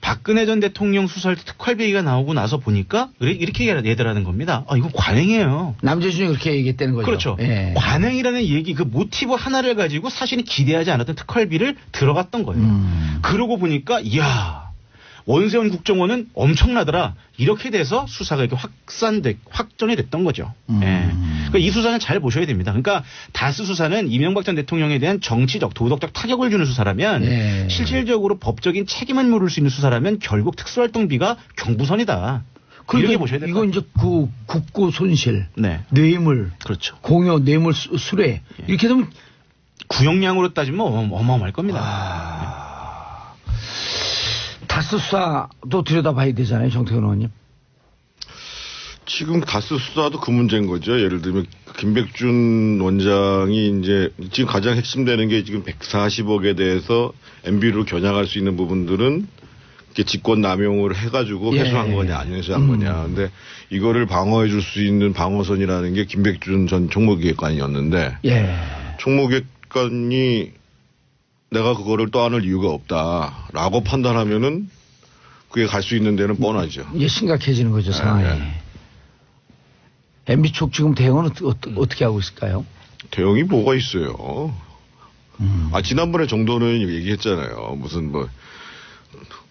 박근혜 전 대통령 수사할 때 특활비 얘기가 나오고 나서 보니까 이렇게 얘기하는 겁니다. 이거 관행이에요. 남재준이 그렇게 얘기했다는 거죠. 그렇죠. 예. 관행이라는 얘기, 그 모티브 하나를 가지고 사실은 기대하지 않았던 특활비를 들어갔던 거예요. 그러고 보니까 이야, 원세훈 국정원은 엄청나더라. 이렇게 돼서 수사가 이렇게 확전이 됐던 거죠. 예. 그러니까 이 수사는 잘 보셔야 됩니다. 그러니까 다스 수사는 이명박 전 대통령에 대한 정치적, 도덕적 타격을 주는 수사라면 예. 실질적으로 법적인 책임을 물을 수 있는 수사라면 결국 특수활동비가 경부선이다. 이렇게 보셔야 됩니다. 이건 이제 그 국고 손실, 네. 뇌물, 그렇죠. 공여, 뇌물 수뢰 이렇게 되면 구형량으로 따지면 어마어마할 겁니다. 다스 수사도 들여다봐야 되잖아요, 정태근 의원님. 지금 다스 수사도 그 문제인 거죠. 예를 들면 김백준 원장이 이제 지금 가장 핵심되는 게 지금 140억에 대해서 MB로 겨냥할 수 있는 부분들은 이렇게 직권 남용을 해가지고 회수한 거냐 아니면 회수한 거냐. 근데 이거를 방어해 줄 수 있는 방어선이라는 게 김백준 전 총무기획관이었는데 총무기획관이 내가 그거를 떠안을 이유가 없다라고 판단하면은 그게 갈 수 있는 데는 뻔하죠. 이게 심각해지는 거죠, 상황이. MB 쪽 지금 대응은 어떻게 하고 있을까요? 대응이 뭐가 있어요? 지난번에 정도는 얘기했잖아요. 무슨 뭐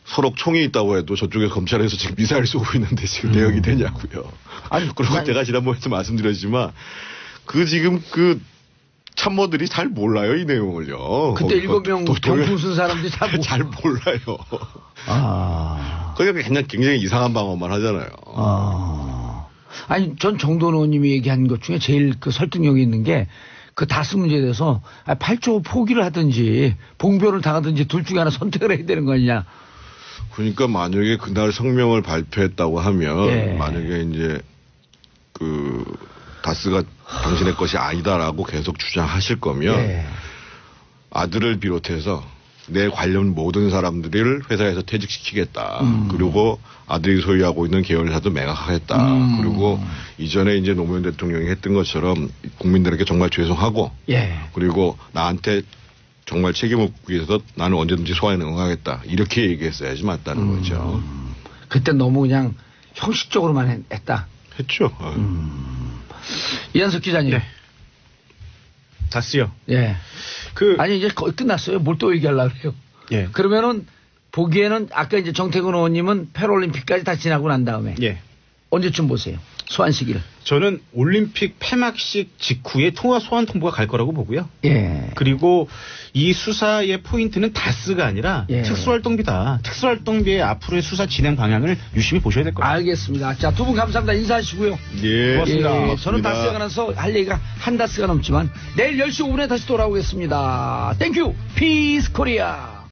서로 총이 있다고 해도 저쪽에서 검찰에서 지금 미사일 쏘고 있는데 지금 대응이 되냐고요. 그리고 제가 지난번에도 말씀드렸지만 지금 참모들이 잘 몰라요, 이 내용을요. 그때 7명 경품 쓴 사람들이 잘 몰라요. 그러니까 그냥 굉장히 이상한 방어만 하잖아요. 전 정돈 의원님이 얘기한 것 중에 제일 설득력이 있는 게 그 다스 문제에 대해서 8조 포기를 하든지 봉변을 당하든지 둘 중에 하나 선택을 해야 되는 거 아니냐. 그러니까 만약에 그날 성명을 발표했다고 하면 만약에 이제 다스가 당신의 것이 아니다라고 계속 주장하실 거면 아들을 비롯해서 내 관련 모든 사람들을 회사에서 퇴직시키겠다. 그리고 아들이 소유하고 있는 계열사도 매각하겠다. 그리고 이전에 이제 노무현 대통령이 했던 것처럼 국민들에게 정말 죄송하고 그리고 나한테 정말 책임을 묻기 위해서 나는 언제든지 소환에 응하겠다. 이렇게 얘기했어야지 맞다는 거죠. 그때 너무 그냥 형식적으로만 했다. 했죠. 이한석 기자님. 다스요. 아니 이제 거의 끝났어요. 뭘 또 얘기하려고 그래요. 그러면은 보기에는 아까 이제 정태근 의원님은 패럴림픽까지 다 지나고 난 다음에 언제쯤 보세요? 소환 시기를. 저는 올림픽 폐막식 직후에 소환 통보가 갈 거라고 보고요. 그리고 이 수사의 포인트는 다스가 아니라 특수활동비다. 특수활동비의 앞으로의 수사 진행 방향을 유심히 보셔야 될 거예요. 알겠습니다. 자, 두 분 감사합니다. 인사하시고요. 고맙습니다. 저는 다스에 관해서 할 얘기가 한 다스가 넘지만 내일 10시 5분에 다시 돌아오겠습니다. 땡큐 피스 코리아.